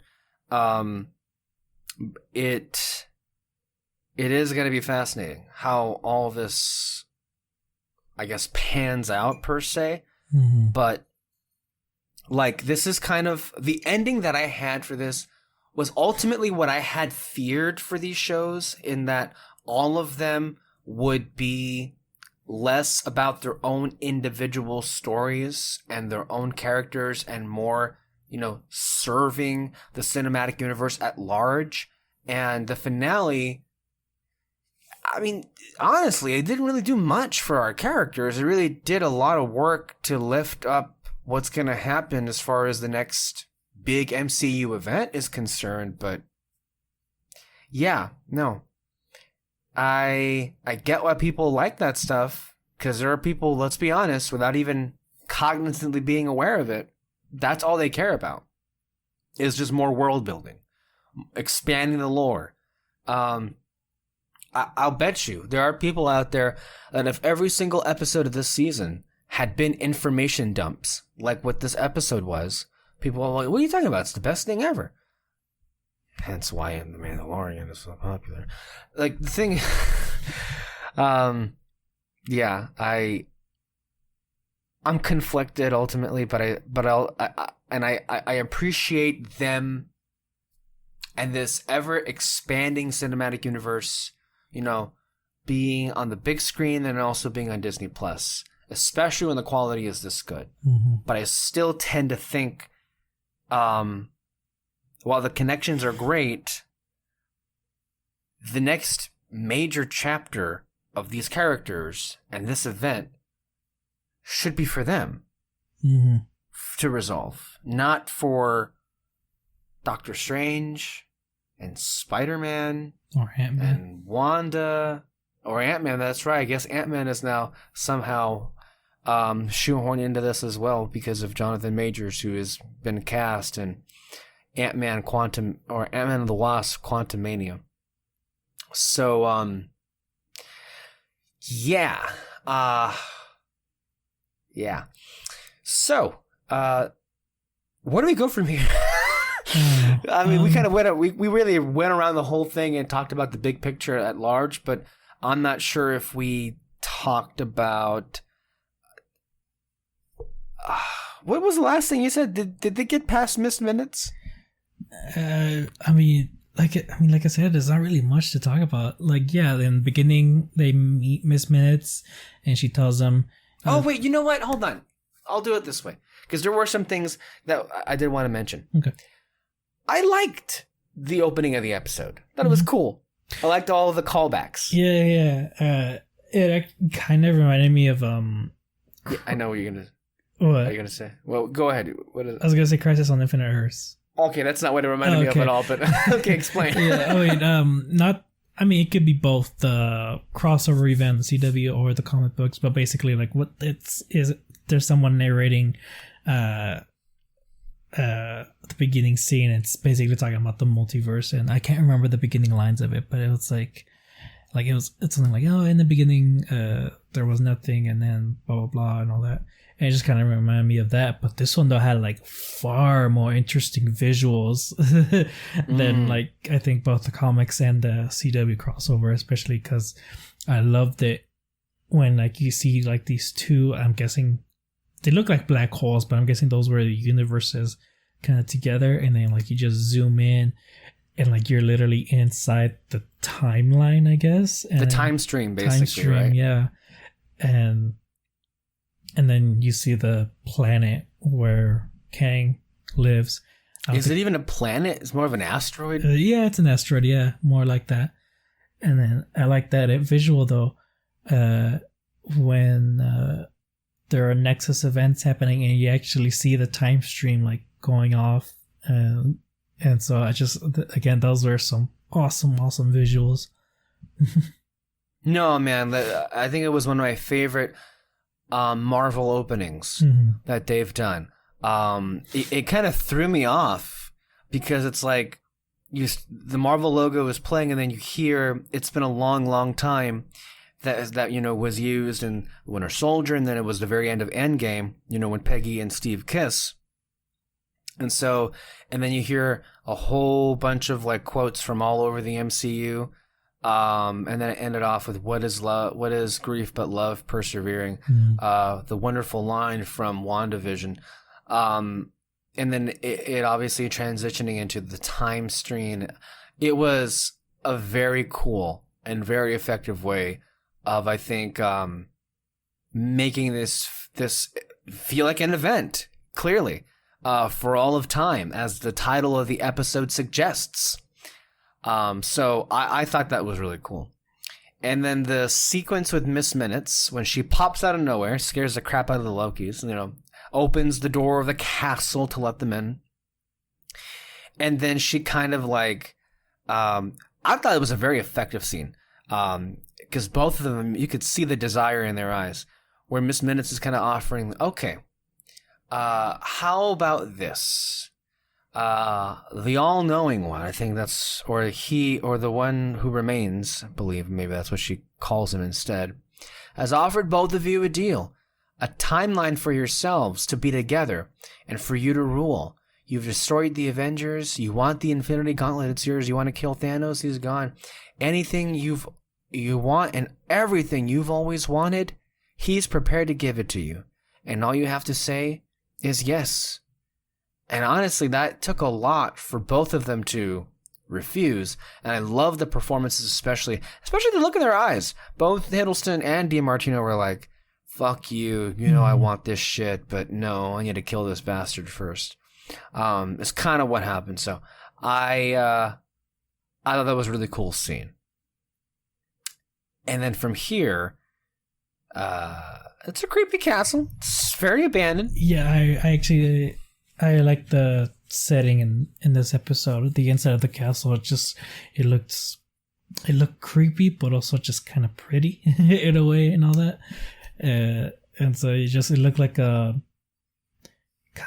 It is going to be fascinating how all this, I guess, pans out per se. Mm-hmm. But like, this is kind of the ending that I had for this was ultimately what I had feared for these shows, in that all of them would be less about their own individual stories and their own characters and more, you know, serving the cinematic universe at large. And the finale, I mean, honestly, it didn't really do much for our characters. It really did a lot of work to lift up what's going to happen as far as the next big MCU event is concerned. But yeah, no. I get why people like that stuff, because there are people, let's be honest, without even cognizantly being aware of it, that's all they care about, is just more world building, expanding the lore. I'll bet you there are people out there that if every single episode of this season had been information dumps like what this episode was, people are like, what are you talking about? It's the best thing ever. Hence why The Mandalorian is so popular. Like, the thing, yeah, I'm conflicted ultimately, but I appreciate them and this ever expanding cinematic universe, you know, being on the big screen and also being on Disney Plus, especially when the quality is this good. Mm-hmm. But I still tend to think, while the connections are great, the next major chapter of these characters and this event should be for them to resolve, not for Doctor Strange and Spider-Man or Ant-Man and Wanda or Ant-Man. That's right. I guess Ant-Man is now somehow shoehorned into this as well because of Jonathan Majors, who has been cast in Ant-Man and the Wasp: Quantumania. So, yeah. Yeah. So, where do we go from here? I mean, we kind of we really went around the whole thing and talked about the big picture at large, but I'm not sure if we talked about. What was the last thing you said? Did they get past missed minutes? I mean, like I said, there's not really much to talk about. Like, yeah, in the beginning they meet Miss Minutes, and she tells them. Oh wait, you know what? Hold on, I'll do it this way because there were some things that I did want to mention. Okay. I liked the opening of the episode. Thought it was cool. I liked all of the callbacks. Yeah. It kind of reminded me of Yeah, I know what you're gonna. What are you gonna say? Well, go ahead. What is it? I was gonna say Crisis on Infinite Earths. Okay, that's not what it reminded me of at all. But okay, explain. Yeah, I mean, I mean, it could be both the crossover event, the CW, or the comic books. But basically, like what there's someone narrating the beginning scene. It's basically talking about the multiverse, and I can't remember the beginning lines of it, but it was it's something like, oh, in the beginning there was nothing, and then blah blah blah and all that. And it just kind of reminded me of that. But this one though had like far more interesting visuals than like I think both the comics and the CW crossover, especially because I loved it when like you see like these two, I'm guessing they look like black holes, but I'm guessing those were the universes kind of together, and then like you just zoom in and like you're literally inside the timeline, I guess. And the time stream, basically, right? Yeah. And then you see the planet where Kang lives. Is it even a planet? It's more of an asteroid? Yeah, it's an asteroid. Yeah, more like that. And then I like that visual, though, when there are Nexus events happening and you actually see the time stream like going off. And so I just, again, those were some awesome visuals. No, man, I think it was one of my favorite Marvel openings that they've done. It kind of threw me off because it's like the Marvel logo is playing, and then you hear it's been a long time that was used in Winter Soldier, and then it was the very end of Endgame, when Peggy and Steve kiss. And then you hear a whole bunch of like quotes from all over the MCU. And then it ended off with what is love, what is grief but love persevering, the wonderful line from WandaVision, and then it obviously transitioning into the time stream. It was a very cool and very effective way of, I think, making this feel like an event, clearly, for all of time, as the title of the episode suggests. So I thought that was really cool. And then the sequence with Miss Minutes, when she pops out of nowhere, scares the crap out of the Lokis, opens the door of the castle to let them in. And then she kind of like, I thought it was a very effective scene. Because both of them, you could see the desire in their eyes, where Miss Minutes is kind of offering, okay, how about this? The all-knowing one, I think that's, or he, or the one who remains, I believe maybe that's what she calls him instead, has offered both of you a deal, a timeline for yourselves to be together, and for you to rule. You've destroyed the Avengers, you want the Infinity Gauntlet, it's yours, you want to kill Thanos, he's gone. Anything you want and everything you've always wanted, he's prepared to give it to you. And all you have to say is yes. And honestly, that took a lot for both of them to refuse. And I love the performances, especially the look in their eyes. Both Hiddleston and DiMartino were like, fuck you, I want this shit, but no, I need to kill this bastard first. It's kind of what happened. So I thought that was a really cool scene. And then from here, it's a creepy castle. It's very abandoned. Yeah, I like the setting in this episode. The inside of the castle, it looked creepy, but also just kind of pretty in a way and all that. And so it looked like kind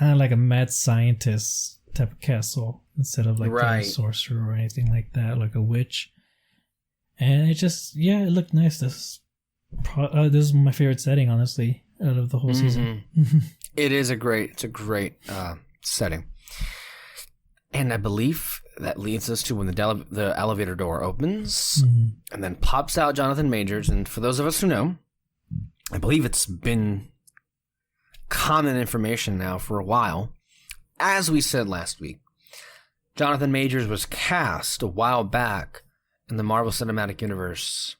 of like a mad scientist type of castle instead of like a sorcerer or anything like that, like a witch. And it looked nice. This is my favorite setting, honestly, out of the whole season. It's a great setting. And I believe that leads us to when the elevator door opens and then pops out Jonathan Majors. And for those of us who know, I believe it's been common information now for a while. As we said last week, Jonathan Majors was cast a while back in the Marvel Cinematic Universe.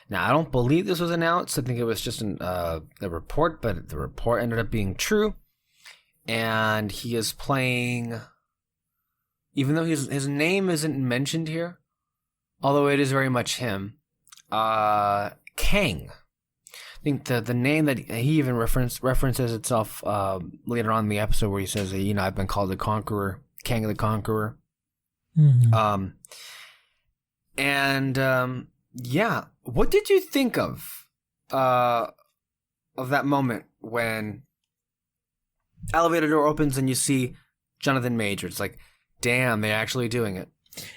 Now, I don't believe this was announced. I think it was just a report, but the report ended up being true. And he is playing, even though his name isn't mentioned here, although it is very much him, Kang. I think the name that he even references itself later on in the episode where he says, I've been called the Conqueror, Kang the Conqueror. And yeah, what did you think of that moment when elevator door opens and you see Jonathan Major? It's like, damn, they're actually doing it.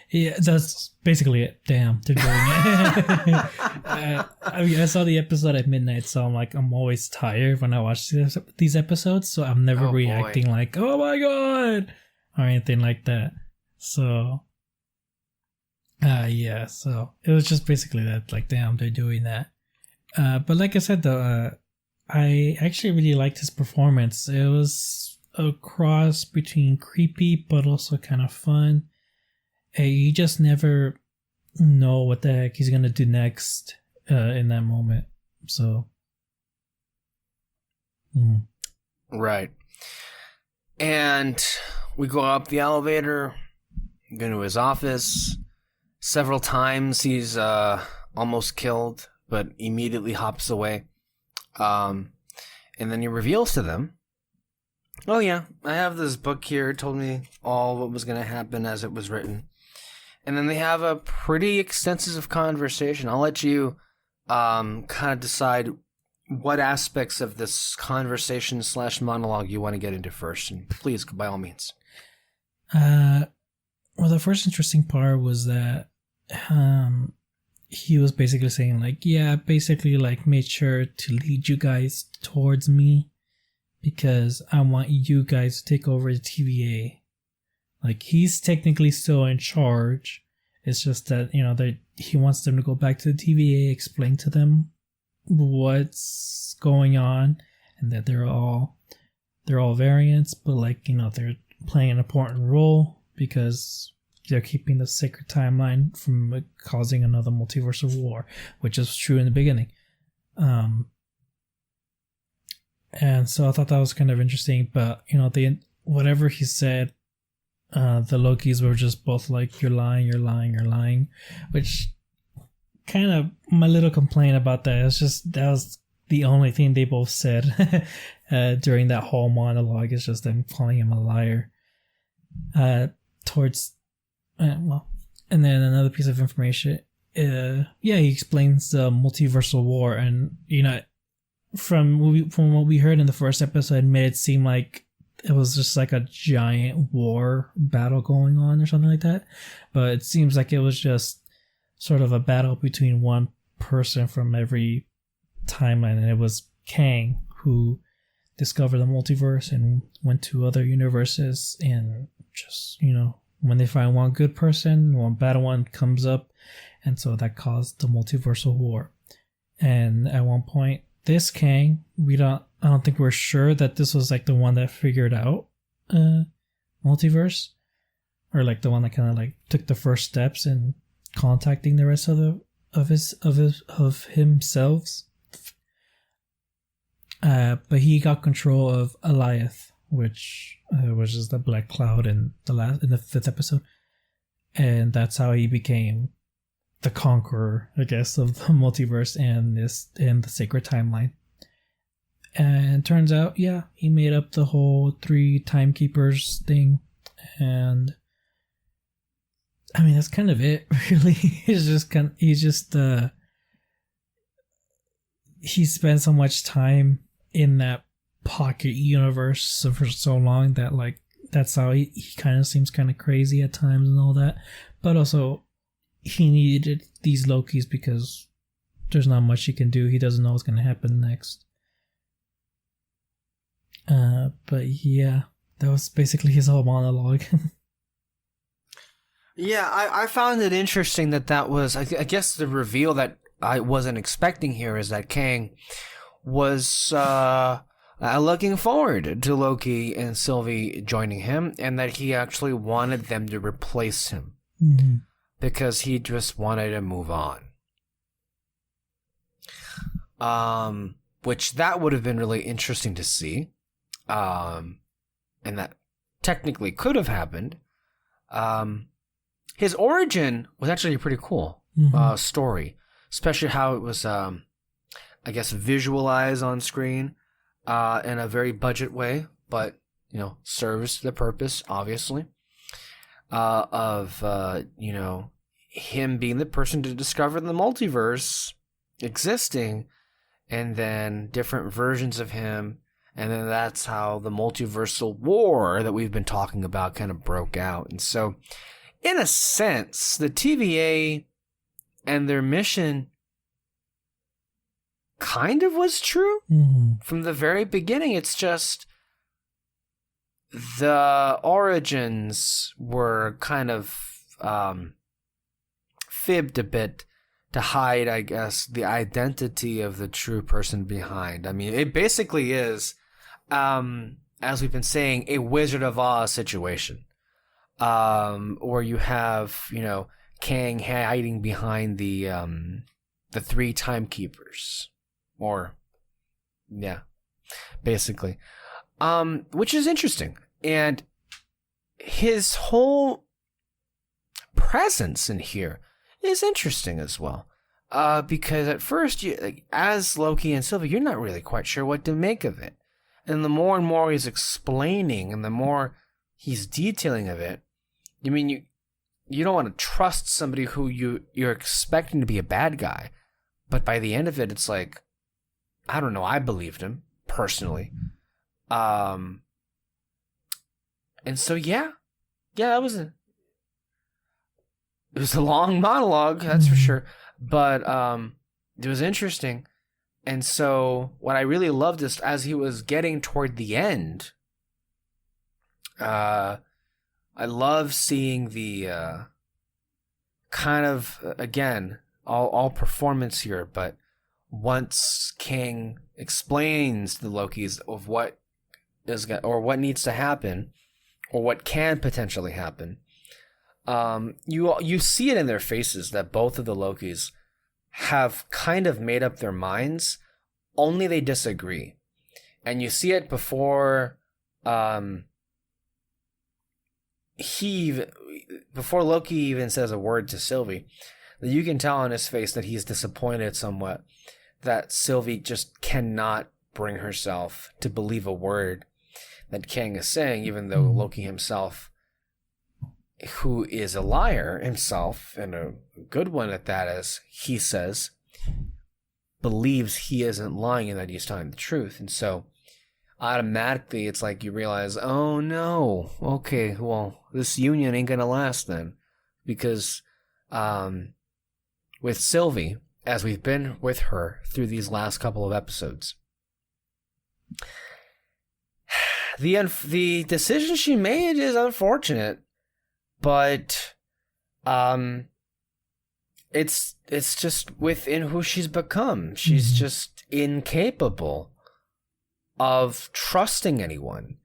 Yeah, that's basically it. Damn, they're doing it. I saw the episode at midnight, so I'm always tired when I watch these episodes, so I'm never reacting like, oh my god, or anything like that. So, yeah, so it was just basically that, like, damn, they're doing that. But like I said, though, I actually really liked his performance. It was a cross between creepy but also kind of fun. You just never know what the heck he's gonna do next in that moment. So, right. And we go up the elevator, go to his office. Several times he's almost killed, but immediately hops away. And then he reveals to them, oh yeah, I have this book here. It told me all what was going to happen as it was written. And then they have a pretty extensive conversation. I'll let you kind of decide what aspects of this conversation / monologue you want to get into first. And please, by all means. Well, the first interesting part was that he was basically saying, like, yeah, basically, like, made sure to lead you guys towards me because I want you guys to take over the TVA. Like, he's technically still in charge. It's just that, that he wants them to go back to the TVA, explain to them what's going on, and that they're all variants, but, like, they're playing an important role because they're keeping the sacred timeline from causing another multiversal war, which is true in the beginning. And so I thought that was kind of interesting, but, whatever he said, the Lokis were just both like, you're lying, you're lying, you're lying, which kind of my little complaint about that is just that was the only thing they both said during that whole monologue. Is just them calling him a liar. And then another piece of information, he explains the multiversal war, and from what we heard in the first episode, it made it seem like it was just like a giant war battle going on or something like that. But it seems like it was just sort of a battle between one person from every timeline, and it was Kang who discovered the multiverse and went to other universes, and just, when they find one good person, one bad one comes up, and so that caused the multiversal war. And at one point, this Kang, I don't think we're sure that this was like the one that figured out multiverse, or like the one that kind of like took the first steps in contacting the rest of himself. But he got control of Alioth, which is the black cloud in the 5th episode, and that's how he became the conqueror, I guess, of the multiverse and the sacred timeline. And turns out, yeah, he made up the whole 3 timekeepers thing, and I mean that's kind of it, really. He spent so much time in that pocket universe for so long that, like, that's how he kind of seems kind of crazy at times and all that. But also, he needed these Lokis because there's not much he can do. He doesn't know what's going to happen next. But yeah, that was basically his whole monologue. Yeah, I found it interesting that was, I guess the reveal that I wasn't expecting here is that Kang was looking forward to Loki and Sylvie joining him, and that he actually wanted them to replace him. Mm-hmm. Because he just wanted to move on. Which that would have been really interesting to see. And that technically could have happened. His origin was actually a pretty cool story. Especially how it was, I guess, visualized on screen in a very budget way. But, serves the purpose, obviously, of, him being the person to discover the multiverse existing, and then different versions of him, and then that's how the multiversal war that we've been talking about kind of broke out. And so, in a sense, the TVA and their mission kind of was true from the very beginning. It's just the origins were kind of fibbed a bit to hide, I guess, the identity of the true person behind. I mean, it basically is, as we've been saying, a Wizard of Oz situation, where you have, Kang hiding behind the three timekeepers, or basically, which is interesting, and his whole presence in here is interesting as well, because at first, as Loki and Sylvie, you're not really quite sure what to make of it, and the more and more he's explaining, and the more he's detailing of it, I mean, you don't want to trust somebody who you're expecting to be a bad guy, but by the end of it, it's like, I don't know, I believed him personally, and so that was it was a long monologue, that's for sure, but it was interesting. And so what I really loved is, as he was getting toward the end, I love seeing the kind of, again, all performance here, but once Kang explains to the Lokis of what is, or what needs to happen, or what can potentially happen, you see it in their faces that both of the Lokis have kind of made up their minds, only they disagree. And you see it before before Loki even says a word to Sylvie, that you can tell on his face that he's disappointed somewhat that Sylvie just cannot bring herself to believe a word that Kang is saying, even though Loki himself, who is a liar himself, and a good one at that, as he says, believes he isn't lying and that he's telling the truth. And so automatically it's like you realize, oh no, okay, well, this union ain't gonna last then, because with Sylvie, as we've been with her through these last couple of episodes, the decision she made is unfortunate, but it's just within who she's become. She's just incapable of trusting anyone,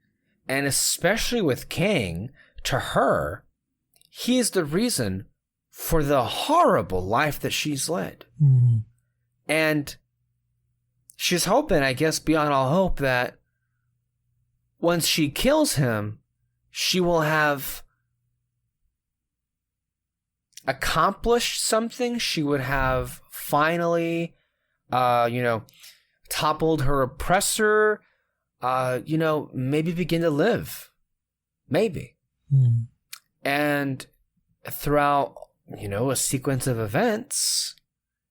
and especially with Kang, to her, he is the reason for the horrible life that she's led. And she's hoping, I guess beyond all hope, that once she kills him, she will have accomplished something. She would have finally, toppled her oppressor, maybe begin to live. Maybe. And throughout, a sequence of events,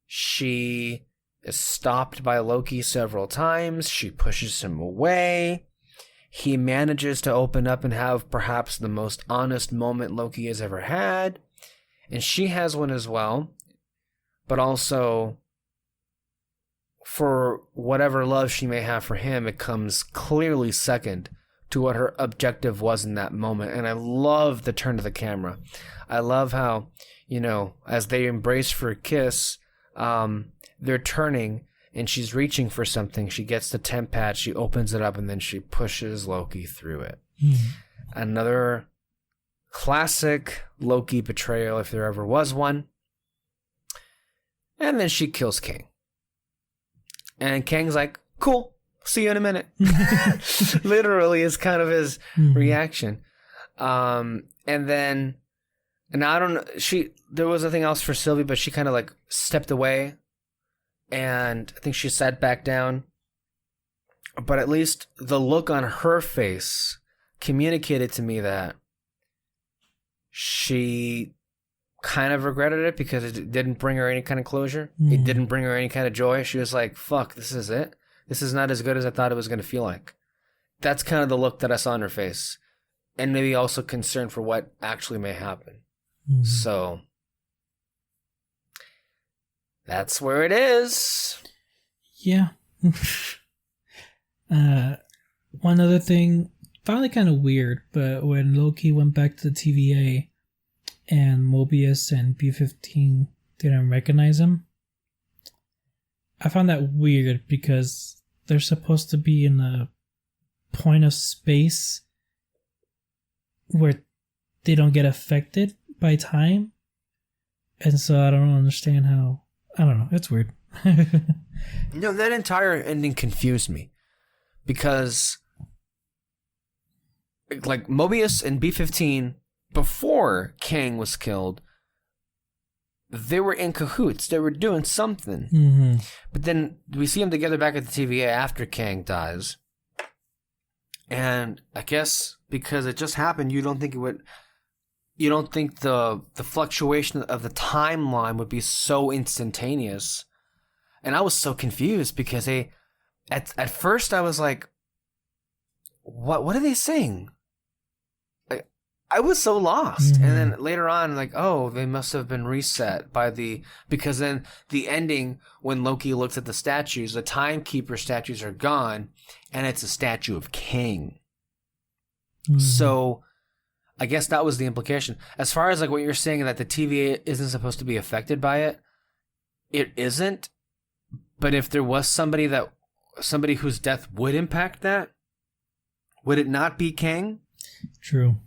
she is stopped by Loki several times. She pushes him away. He manages to open up and have perhaps the most honest moment Loki has ever had. And she has one as well. But also, for whatever love she may have for him, it comes clearly second to what her objective was in that moment. And I love the turn of the camera. I love how, as they embrace for a kiss, they're turning and she's reaching for something. She gets the temp pad, she opens it up, and then she pushes Loki through it. Another classic Loki betrayal, if there ever was one. And then she kills Kang. And Kang's like, cool, see you in a minute. Literally is kind of his reaction. And then, and I don't know, there was nothing else for Sylvie, but she kind of like stepped away. And I think she sat back down. But at least the look on her face communicated to me that she kind of regretted it because it didn't bring her any kind of closure. It didn't bring her any kind of joy. She was like, fuck, this is it. This is not as good as I thought it was going to feel like. That's kind of the look that I saw on her face. And maybe also concern for what actually may happen. So that's where it is. Yeah. One other thing, found it kind of weird, but when Loki went back to the TVA and Mobius and B-15 didn't recognize him, I found that weird because they're supposed to be in a point of space where they don't get affected by time. And so I don't understand how... I don't know. It's weird. No, that entire ending confused me. Because, like, Mobius and B-15, before Kang was killed, they were in cahoots. They were doing something. But then we see them together back at the TVA after Kang dies. And I guess because it just happened, you don't think it would... You don't think the fluctuation of the timeline would be so instantaneous. And I was so confused because at first I was like, what are they saying? I was so lost. And then later on, like, oh, they must have been reset because then the ending, when Loki looks at the statues, the Timekeeper statues are gone, and it's a statue of Kang. So I guess that was the implication. As far as like what you're saying, that the TVA isn't supposed to be affected by it, it isn't. But if there was somebody whose death would impact that, would it not be Kang? True.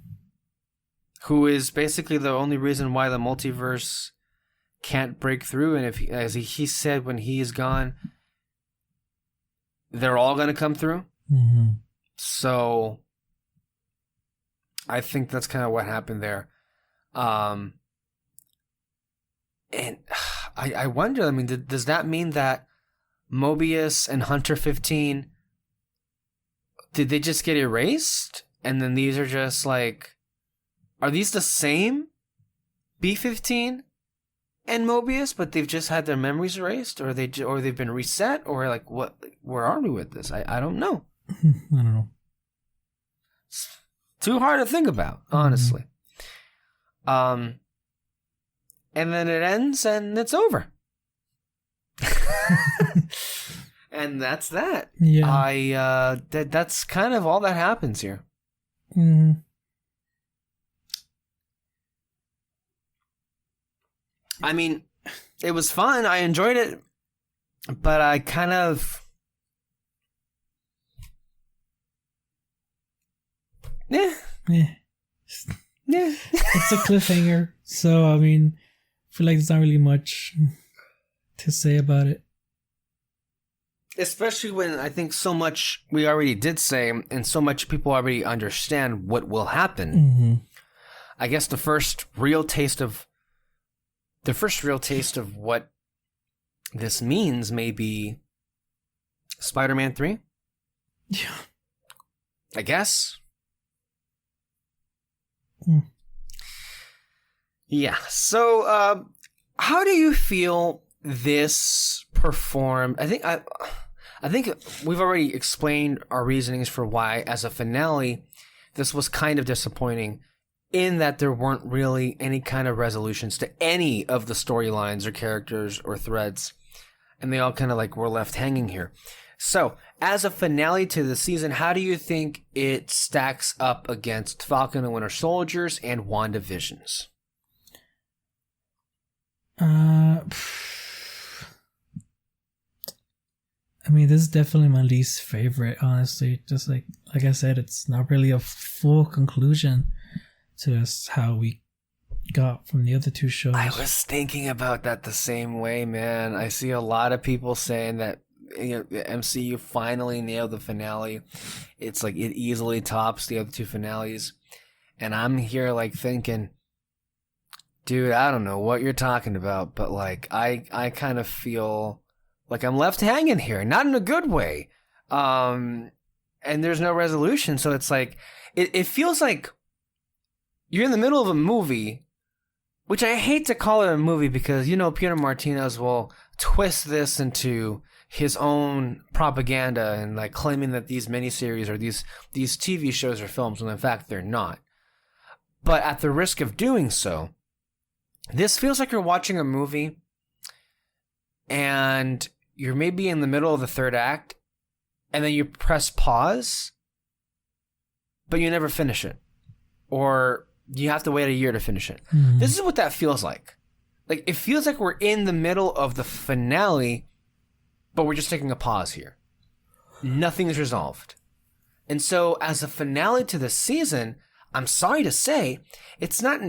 Who is basically the only reason why the multiverse can't break through. And if, as he said, when he is gone, they're all going to come through. So I think that's kind of what happened there. And I wonder, I mean, does that mean that Mobius and Hunter 15, did they just get erased? And then these are just like, are these the same B-15 and Mobius, but they've just had their memories erased, or they've been reset, or like what? Where are we with this? I don't know. I don't know. It's too hard to think about, honestly. And then it ends, and it's over. And that's that. Yeah. That's kind of all that happens here. I mean, it was fun. I enjoyed it, but I kind of... Yeah. It's a cliffhanger, so I mean, I feel like there's not really much to say about it. Especially when I think so much we already did say, and so much people already understand what will happen. I guess the first real taste of what this means may be Spider-Man 3. Yeah. I guess. Yeah. So, how do you feel this performed? I think we've already explained our reasonings for why, as a finale, this was kind of disappointing, in that there weren't really any kind of resolutions to any of the storylines or characters or threads, and they all kind of like were left hanging here. So, as a finale to the season, how do you think it stacks up against Falcon and Winter Soldiers and WandaVisions? I mean, this is definitely my least favorite, honestly. Just like I said, it's not really a full conclusion to how we got from the other two shows. I was thinking about that the same way, man. I see a lot of people saying that, you know, the MCU finally nailed the finale. It's like it easily tops the other two finales. And I'm here like thinking, dude, I don't know what you're talking about, but like I kind of feel like I'm left hanging here, not in a good way. And there's no resolution, so it's like it feels like you're in the middle of a movie which I hate to call it a movie because, Peter Martinez will twist this into his own propaganda and like claiming that these miniseries or these TV shows are films when in fact they're not. But at the risk of doing so, this feels like you're watching a movie and you're maybe in the middle of the third act and then you press pause, but you never finish it. Or you have to wait a year to finish it. Mm-hmm. This is what that feels like. Like, it feels like we're in the middle of the finale, but we're just taking a pause here. Nothing is resolved. And so, as a finale to the season, I'm sorry to say, it's not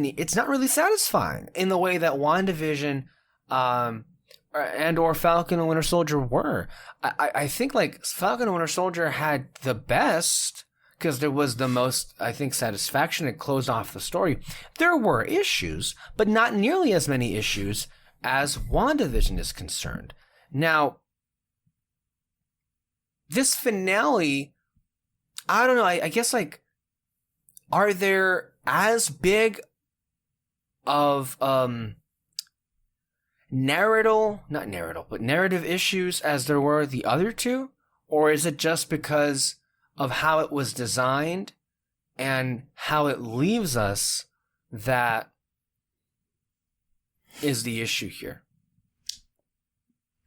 really satisfying in the way that WandaVision and or Falcon and Winter Soldier were. I think, like, Falcon and Winter Soldier had the best, because there was the most, I think, satisfaction. It closed off the story. There were issues, but not nearly as many issues as WandaVision is concerned. Now, this finale, I don't know, I guess, like, are there as big of narrative issues as there were the other two? Or is it just because of how it was designed and how it leaves us that is the issue here?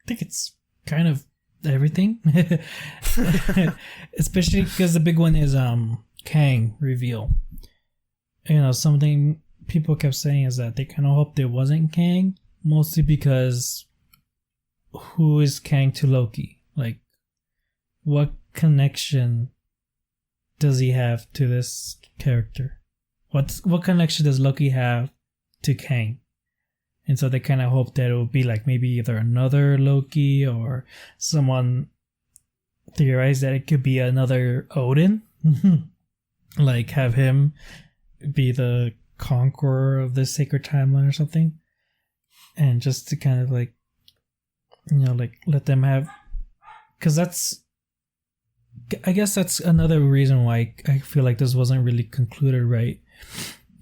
I think it's kind of everything. Especially because the big one is Kang reveal. Something people kept saying is that they kind of hoped it wasn't Kang, mostly because who is Kang to Loki? Like, what connection does he have to this character? What connection does Loki have to Kang? And so they kind of hoped that it would be like maybe either another Loki, or someone theorized that it could be another Odin. Like, have him be the conqueror of this sacred timeline or something. And just to kind of like, let them have, because I guess that's another reason why I feel like this wasn't really concluded right.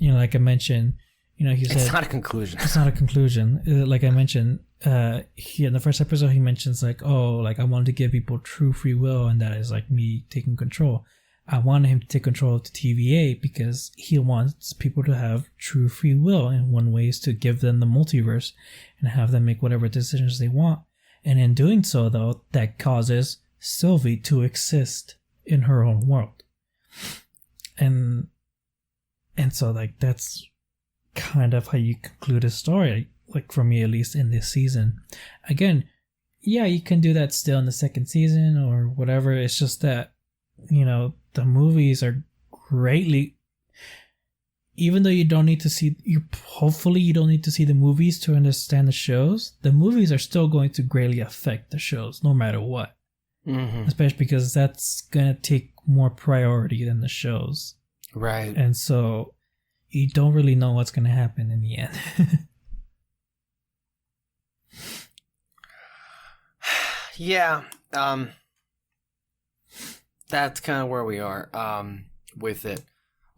Like I mentioned, he said... It's not a conclusion. It's not a conclusion. Like I mentioned, in the first episode, he mentions like, oh, like I wanted to give people true free will, and that is like me taking control. I wanted him to take control of the TVA because he wants people to have true free will, and one way is to give them the multiverse and have them make whatever decisions they want. And in doing so, though, that causes Sylvie to exist in her own world. And so, like, that's kind of how you conclude a story, like, for me, at least in this season. Again, yeah, you can do that still in the second season or whatever. It's just that, the movies are greatly, even though you don't need to see, hopefully you don't need to see the movies to understand the shows, the movies are still going to greatly affect the shows, no matter what. Mm-hmm. Especially because that's going to take more priority than the shows. Right. And so you don't really know what's going to happen in the end. Yeah. That's kind of where we are with it.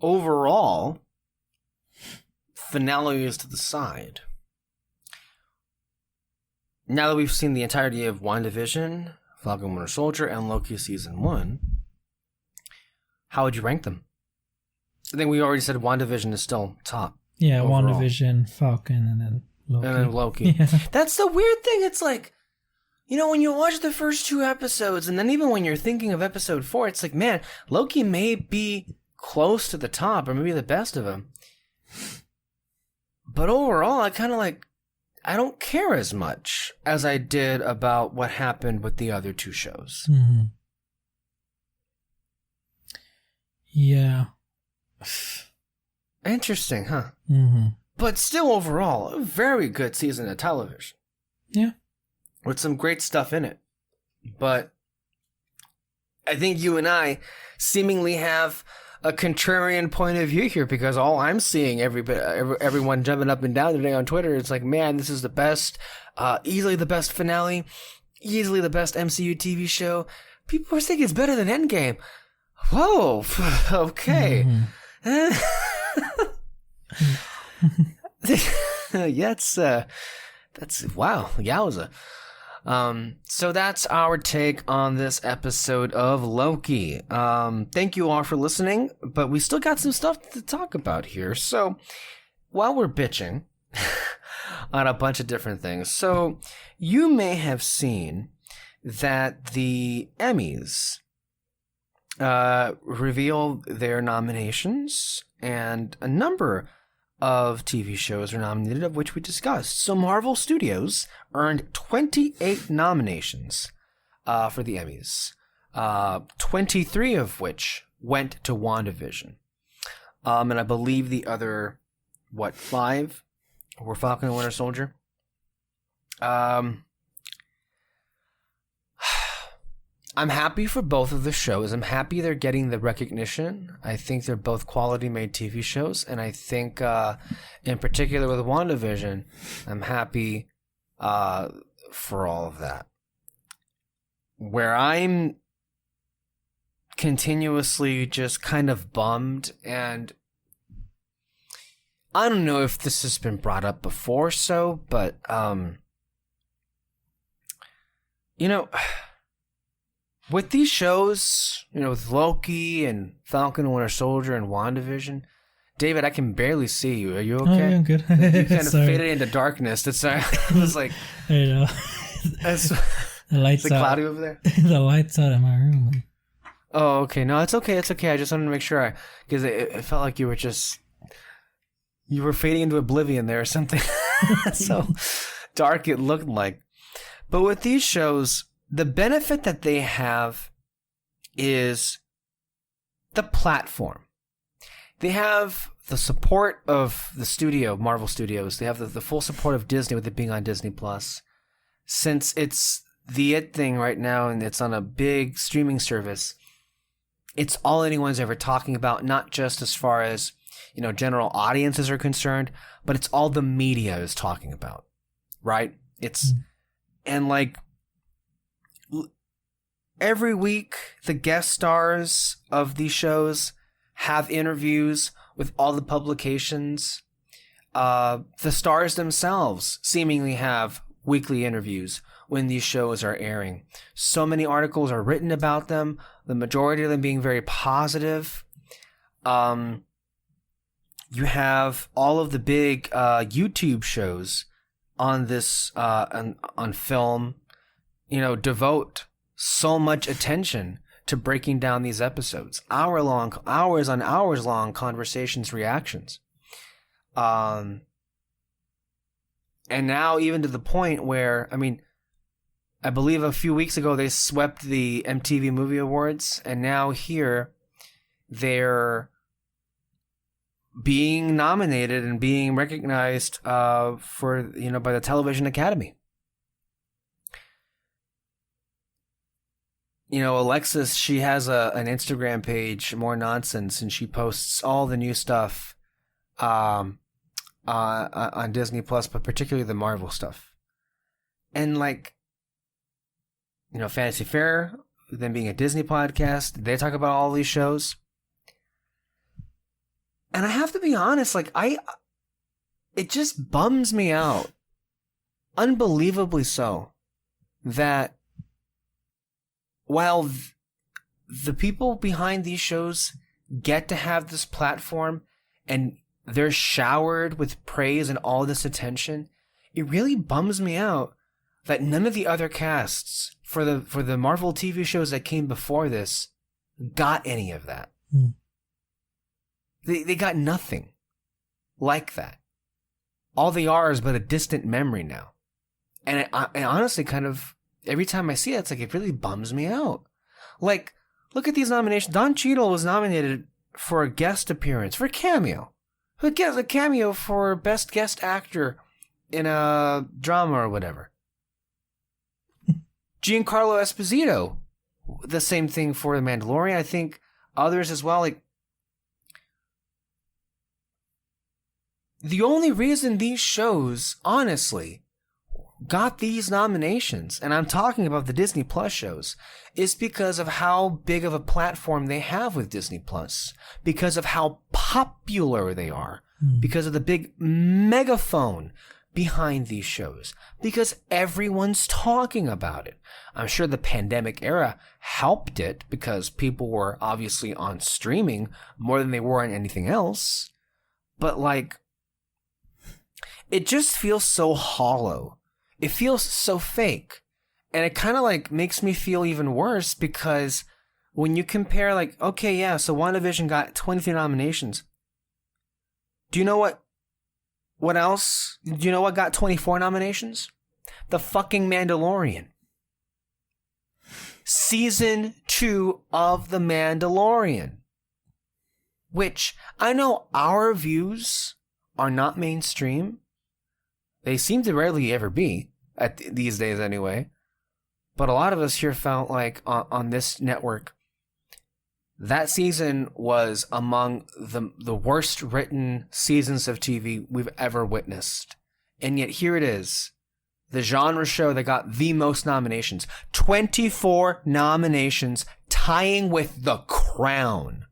Overall, finale is to the side. Now that we've seen the entirety of WandaVision, Falcon Winter Soldier, and Loki Season 1, how would you rank them? I think we already said WandaVision is still top. Yeah, overall. WandaVision, Falcon, and then Loki. And then Loki. Yeah. That's the weird thing. It's like, when you watch the first 2 episodes, and then even when you're thinking of episode 4, it's like, man, Loki may be close to the top, or maybe the best of them. But overall, I kind of like, I don't care as much as I did about what happened with the other 2 shows. Mm-hmm. Yeah. Interesting, huh? Mm-hmm. But still, overall, a very good season of television. Yeah. With some great stuff in it. But I think you and I seemingly have a contrarian point of view here, because all I'm seeing, everyone jumping up and down today on Twitter, it's like, man, this is the best, easily the best finale, easily the best MCU TV show. People are saying it's better than Endgame. Whoa, okay. Mm-hmm. Yeah, that's wow, yowza. So that's our take on this episode of Loki. Thank you all for listening, but we still got some stuff to talk about here. So while we're bitching on a bunch of different things, so you may have seen that the Emmys revealed their nominations, and a number of TV shows are nominated, of which we discussed. So Marvel Studios earned 28 nominations for the Emmys, 23 of which went to WandaVision. And I believe the other, 5 were Falcon and Winter Soldier. I'm happy for both of the shows. I'm happy they're getting the recognition. I think they're both quality-made TV shows, and I think, in particular with WandaVision, I'm happy for all of that. Where I'm continuously just kind of bummed, and I don't know if this has been brought up before, but with these shows, with Loki and Falcon and Winter Soldier and WandaVision, David, I can barely see you. Are you okay? Oh, yeah, I'm good. You kind of faded into darkness. I was like, I know. The lights out. Cloudy over there? The lights out in my room. Oh, okay. No, it's okay. It's okay. I just wanted to make sure, because it felt like you were fading into oblivion there or something. So dark it looked like. But with these shows, the benefit that they have is the platform. They have the support of the studio, Marvel Studios. They have the full support of Disney, with it being on Disney Plus. Since it's the it thing right now and it's on a big streaming service, it's all anyone's ever talking about, not just as far as, general audiences are concerned, but it's all the media is talking about, right? And like, every week, the guest stars of these shows have interviews with all the publications. The stars themselves seemingly have weekly interviews when these shows are airing. So many articles are written about them, the majority of them being very positive. You have all of the big YouTube shows on this on film, devote so much attention to breaking down these episodes, hours on hours long conversations, reactions. And now even to the point where, I believe a few weeks ago they swept the MTV Movie Awards, and now here they're being nominated and being recognized for by the Television Academy. Alexis, she has an Instagram page, More Nonsense, and she posts all the new stuff on Disney Plus, but particularly the Marvel stuff. And Fantasy Fair, them being a Disney podcast, they talk about all these shows. And I have to be honest, it just bums me out, unbelievably so, that while the people behind these shows get to have this platform and they're showered with praise and all this attention, it really bums me out that none of the other casts for the Marvel TV shows that came before this got any of that. They got nothing like that. All they are is but a distant memory now. And I honestly kind of, every time I see it, it really bums me out. Look at these nominations. Don Cheadle was nominated for a guest appearance, for a cameo. Who gets a cameo for Best Guest Actor in a drama or whatever. Giancarlo Esposito, the same thing for The Mandalorian. I think others as well. The only reason these shows, honestly, got these nominations, and I'm talking about the Disney Plus shows, is because of how big of a platform they have with Disney Plus, because of how popular they are, because of the big megaphone behind these shows, because everyone's talking about it. I'm sure the pandemic era helped it because people were obviously on streaming more than they were on anything else. But like, it just feels so hollow. It feels so fake. And it kind of like makes me feel even worse because when you compare like, okay, yeah, so WandaVision got 23 nominations. Do you know what else? Do you know what got 24 nominations? The fucking Mandalorian. Season 2 of The Mandalorian. Which, I know our views are not mainstream. They seem to rarely ever be, these days anyway. But a lot of us here felt like on this network, that season was among the worst written seasons of TV we've ever witnessed. And yet here it is, the genre show that got the most nominations. 24 nominations, tying with The Crown.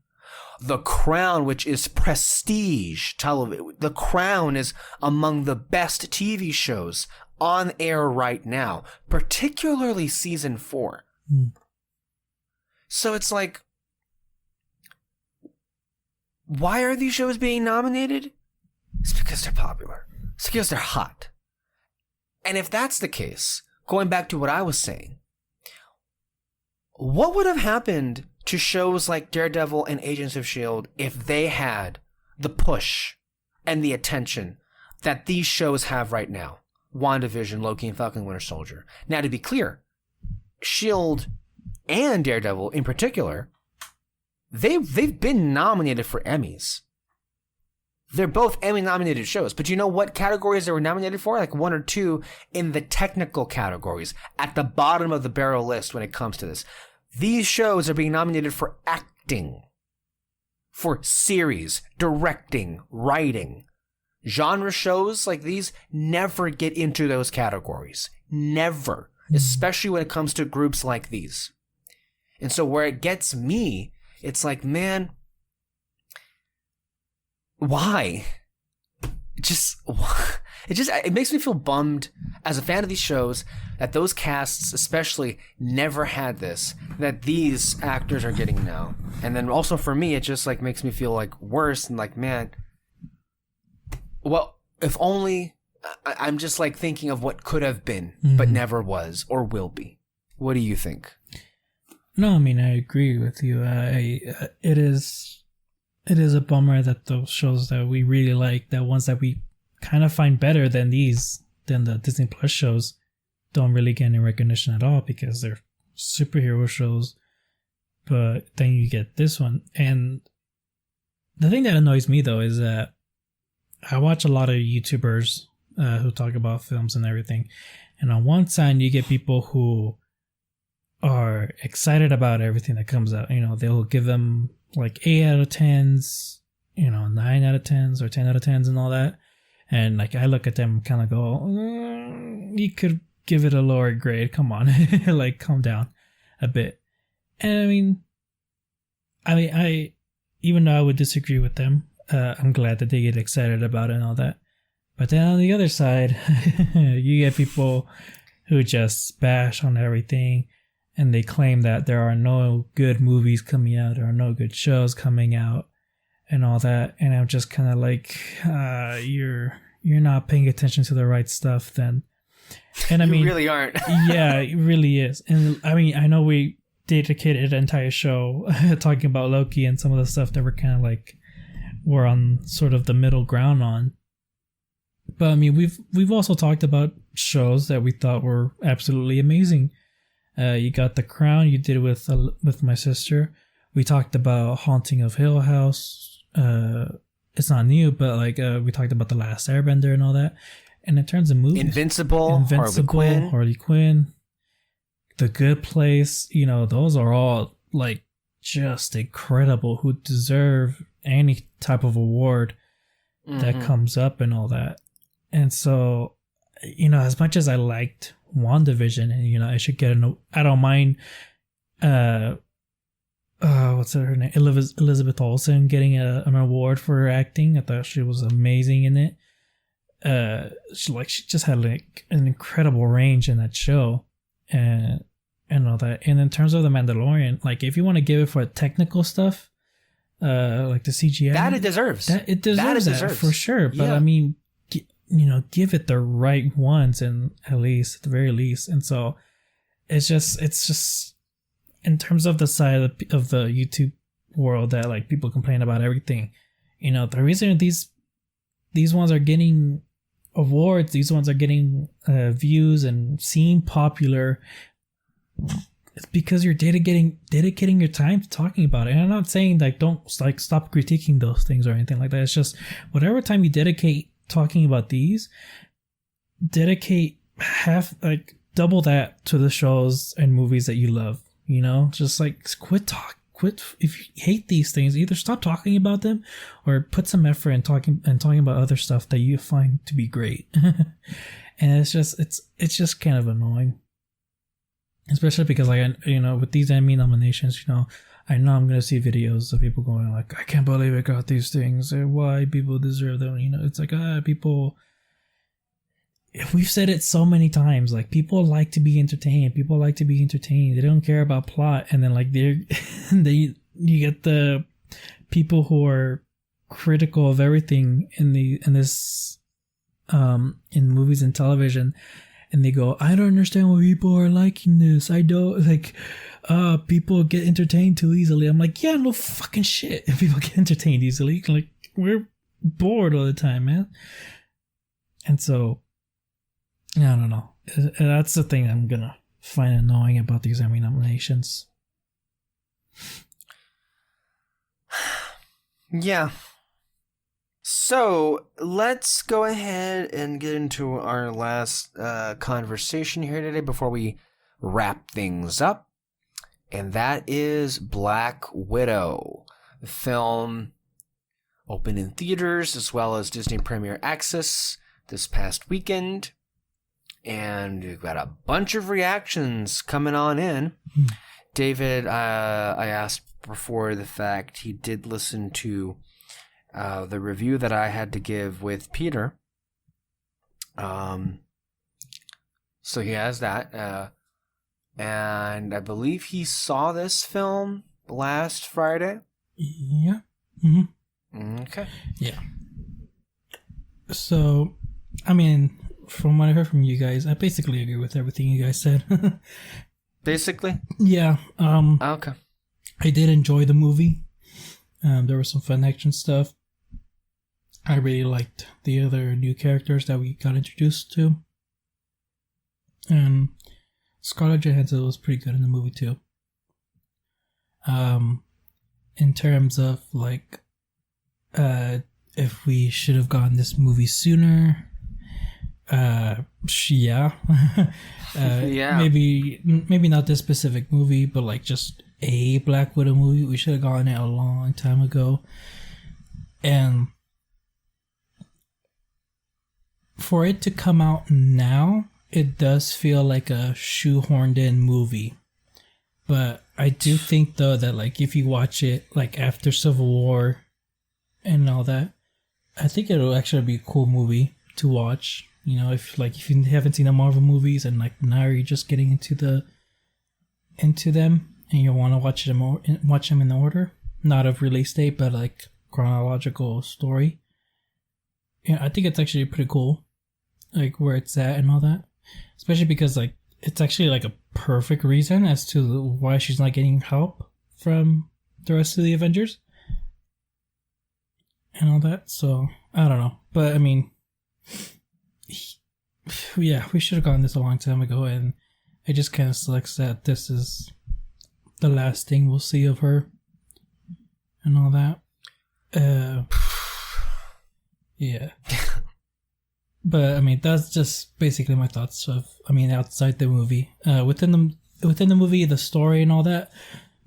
The Crown, which is prestige television. The Crown is among the best TV shows on air right now, particularly season 4. So it's like, why are these shows being nominated? It's because they're popular. It's because they're hot. And if that's the case, going back to what I was saying, what would have happened to shows like Daredevil and Agents of S.H.I.E.L.D. if they had the push and the attention that these shows have right now? WandaVision, Loki, and Falcon Winter Soldier. Now, to be clear, S.H.I.E.L.D. and Daredevil in particular, they've been nominated for Emmys. They're both Emmy-nominated shows, but you know what categories they were nominated for? Like 1 or 2 in the technical categories, at the bottom of the barrel list when it comes to this. These shows are being nominated for acting, for series, directing, writing. Genre shows like these never get into those categories. Never. Especially when it comes to groups like these. And so where it gets me, it's like, man, why? It makes me feel bummed as a fan of these shows that those casts especially never had this, that these actors are getting now. And then also for me, it just like makes me feel like worse and like, man, well, if only. I'm just like thinking of what could have been, but never was or will be. What do you think? No, I mean, I agree with you. It is a bummer that those shows that we really like, the ones that we kind of find better than the Disney Plus shows, don't really get any recognition at all because they're superhero shows. But then you get this one. And the thing that annoys me, though, is that I watch a lot of YouTubers who talk about films and everything. And on one side, you get people who are excited about everything that comes out. You know, they'll give them like 8 out of 10s, 9 out of 10s or 10 out of 10s and all that. And like, I look at them and kind of go, you could give it a lower grade. Come on. Like, calm down a bit. And I even though I would disagree with them, I'm glad that they get excited about it and all that. But then on the other side, you get people who just bash on everything and they claim that there are no good movies coming out, there are no good shows coming out and all that. And I'm just kind of like, you're not paying attention to the right stuff then. And I mean, you really aren't. Yeah, it really is. And I mean, I know we dedicated an entire show talking about Loki and some of the stuff that we're on sort of the middle ground on. But I mean, we've also talked about shows that we thought were absolutely amazing. You got The Crown. You did it with my sister. We talked about Haunting of Hill House. It's not new, but we talked about The Last Airbender and all that. And in terms of movies, Invincible, Harley Quinn, The Good Place. Those are all like just incredible. Who deserve any type of award that comes up and all that. And so as much as I liked WandaVision, and I should get I don't mind. What's her name? Elizabeth Olsen getting an award for her acting. I thought she was amazing in it. She just had like an incredible range in that show, and all that. And in terms of the Mandalorian, like if you want to give it for technical stuff, like the CGI, that it deserves. It deserves for sure. But I mean, give it the right ones, and at the very least. And so it's just in terms of the side of the YouTube world that like people complain about everything. The reason these ones are getting awards, these ones are getting views and seem popular, it's because you're dedicating your time to talking about it. And I'm not saying like don't like stop critiquing those things or anything like that. It's just whatever time you dedicate talking about these, dedicate double that to the shows and movies that you love. Just like quit if you hate these things, either stop talking about them or put some effort in talking about other stuff that you find to be great. And it's just kind of annoying, especially because with these Emmy nominations, I know I'm gonna see videos of people going like, I can't believe it got these things, or why people deserve them. It's like people. We've said it so many times, like people like to be entertained. They don't care about plot. And then like you get the people who are critical of everything in movies and television, and they go, I don't understand why people are liking this. I don't like people get entertained too easily. I'm like, yeah, no fucking shit. If people get entertained easily, like we're bored all the time, man. And so I don't know. That's the thing I'm gonna find annoying about these Emmy nominations. Yeah. So let's go ahead and get into our last conversation here today before we wrap things up. And that is Black Widow. The film opened in theaters as well as Disney Premier Access this past weekend. And we've got a bunch of reactions coming on in. David, I asked before the fact, he did listen to the review that I had to give with Peter. So he has that. And I believe he saw this film last Friday. Yeah. Mm-hmm. Okay. Yeah. So, I mean, from what I heard from you guys, I basically agree with everything you guys said. Basically? Yeah. Okay. I did enjoy the movie. There was some fun action stuff. I really liked the other new characters that we got introduced to. And Scarlett Johansson was pretty good in the movie too. In terms of like, if we should have gotten this movie sooner, yeah. Yeah. Maybe not this specific movie, but like just a Black Widow movie. We should have gotten it a long time ago. And for it to come out now, it does feel like a shoehorned in movie. But I do think though that like if you watch it like after Civil War and all that, I think it'll actually be a cool movie to watch. If you haven't seen the Marvel movies and like now you're just getting into them and you want to watch them in order, not of release date but like chronological story. Yeah, I think it's actually pretty cool, like where it's at and all that. Especially because like it's actually like a perfect reason as to why she's not getting help from the rest of the Avengers and all that. So I don't know, but I mean, yeah, we should have gotten this a long time ago, and it just kind of sucks that this is the last thing we'll see of her and all that. Yeah. But I mean, that's just basically my thoughts of, outside the movie. Within the movie, the story and all that,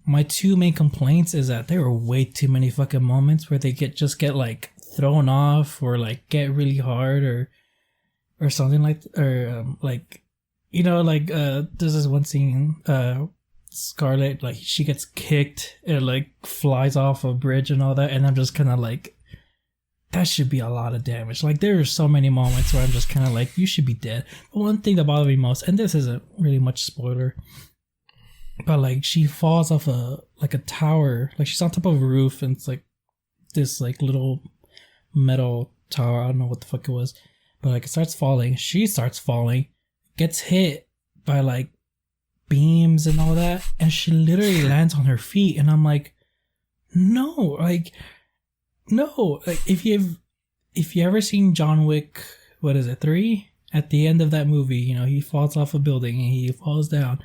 my two main complaints is that there were way too many fucking moments where they get like thrown off or like get really hard, or or something like there's this one scene, Scarlet, like she gets kicked and like flies off a bridge and all that, and I'm just kind of like, that should be a lot of damage. Like there are so many moments where I'm just kind of like, you should be dead. But one thing that bothered me most, and this isn't really much spoiler, but like she falls off a tower, like she's on top of a roof, and it's like this like little metal tower. I don't know what the fuck it was, but like it starts falling. She starts falling, gets hit by like beams and all that, and she literally lands on her feet. And I'm like, no, like if you ever seen John Wick, what is it, 3? At the end of that movie, you know, he falls off a building and he falls down.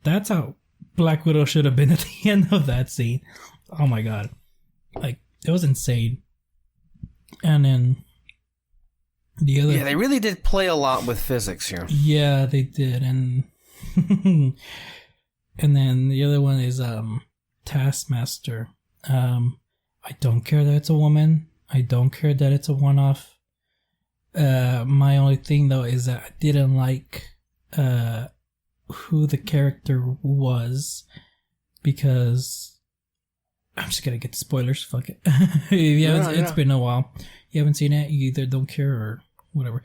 That's how Black Widow should have been at the end of that scene. Oh my god, like it was insane. And then the other, they really did play a lot with physics here. Yeah, they did. And and then the other one is Taskmaster. I don't care that it's a woman. I don't care that it's a one-off. My only thing though is that I didn't like who the character was, because I'm just gonna get the spoilers. Fuck it. It's been a while. You haven't seen it. You either don't care or whatever.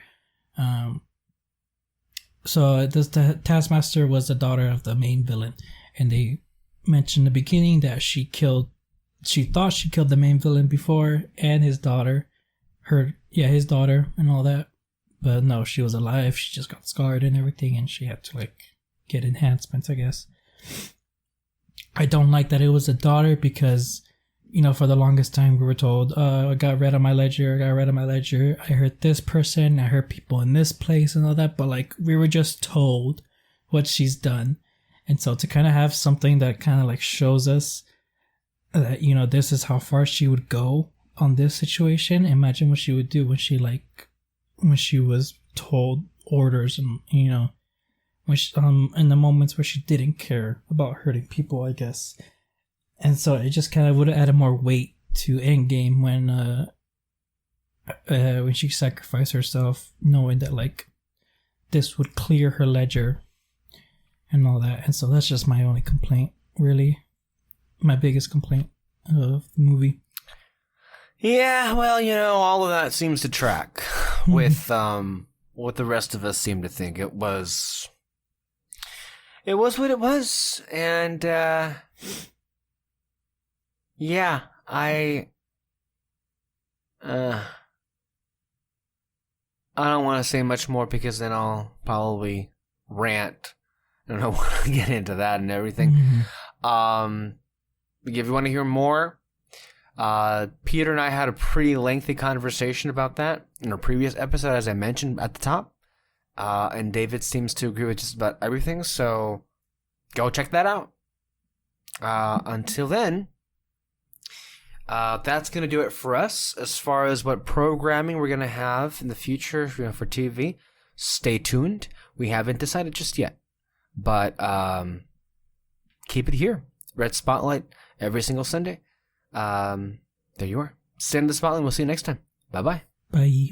So the Taskmaster was the daughter of the main villain, and they mentioned in the beginning that she thought she killed the main villain before, and his daughter, his daughter and all that. But no, she was alive. She just got scarred and everything, and she had to like get enhancements, I guess. I don't like that it was a daughter, because, you know, for the longest time we were told, I got red on my ledger. I heard this person, I heard people in this place and all that, but like we were just told what she's done. And so to kind of have something that kind of like shows us that, you know, this is how far she would go on this situation. Imagine what she would do when she was told orders, and, you know, when she, in the moments where she didn't care about hurting people, I guess. And so it just kind of would have added more weight to Endgame when she sacrificed herself, knowing that like this would clear her ledger and all that. And so that's just my only complaint, really. My biggest complaint of the movie. Yeah, well, you know, all of that seems to track with what the rest of us seem to think. It was what it was, and yeah, I don't want to say much more, because then I'll probably rant. I don't want to get into that and everything. If you want to hear more, Peter and I had a pretty lengthy conversation about that in our previous episode, as I mentioned at the top. And David seems to agree with just about everything, so go check that out. Until then, that's going to do it for us. As far as what programming we're going to have in the future, you know, for TV, stay tuned. We haven't decided just yet, but keep it here. Red Spotlight every single Sunday. There you are. Stay in the spotlight, and we'll see you next time. Bye-bye. Bye.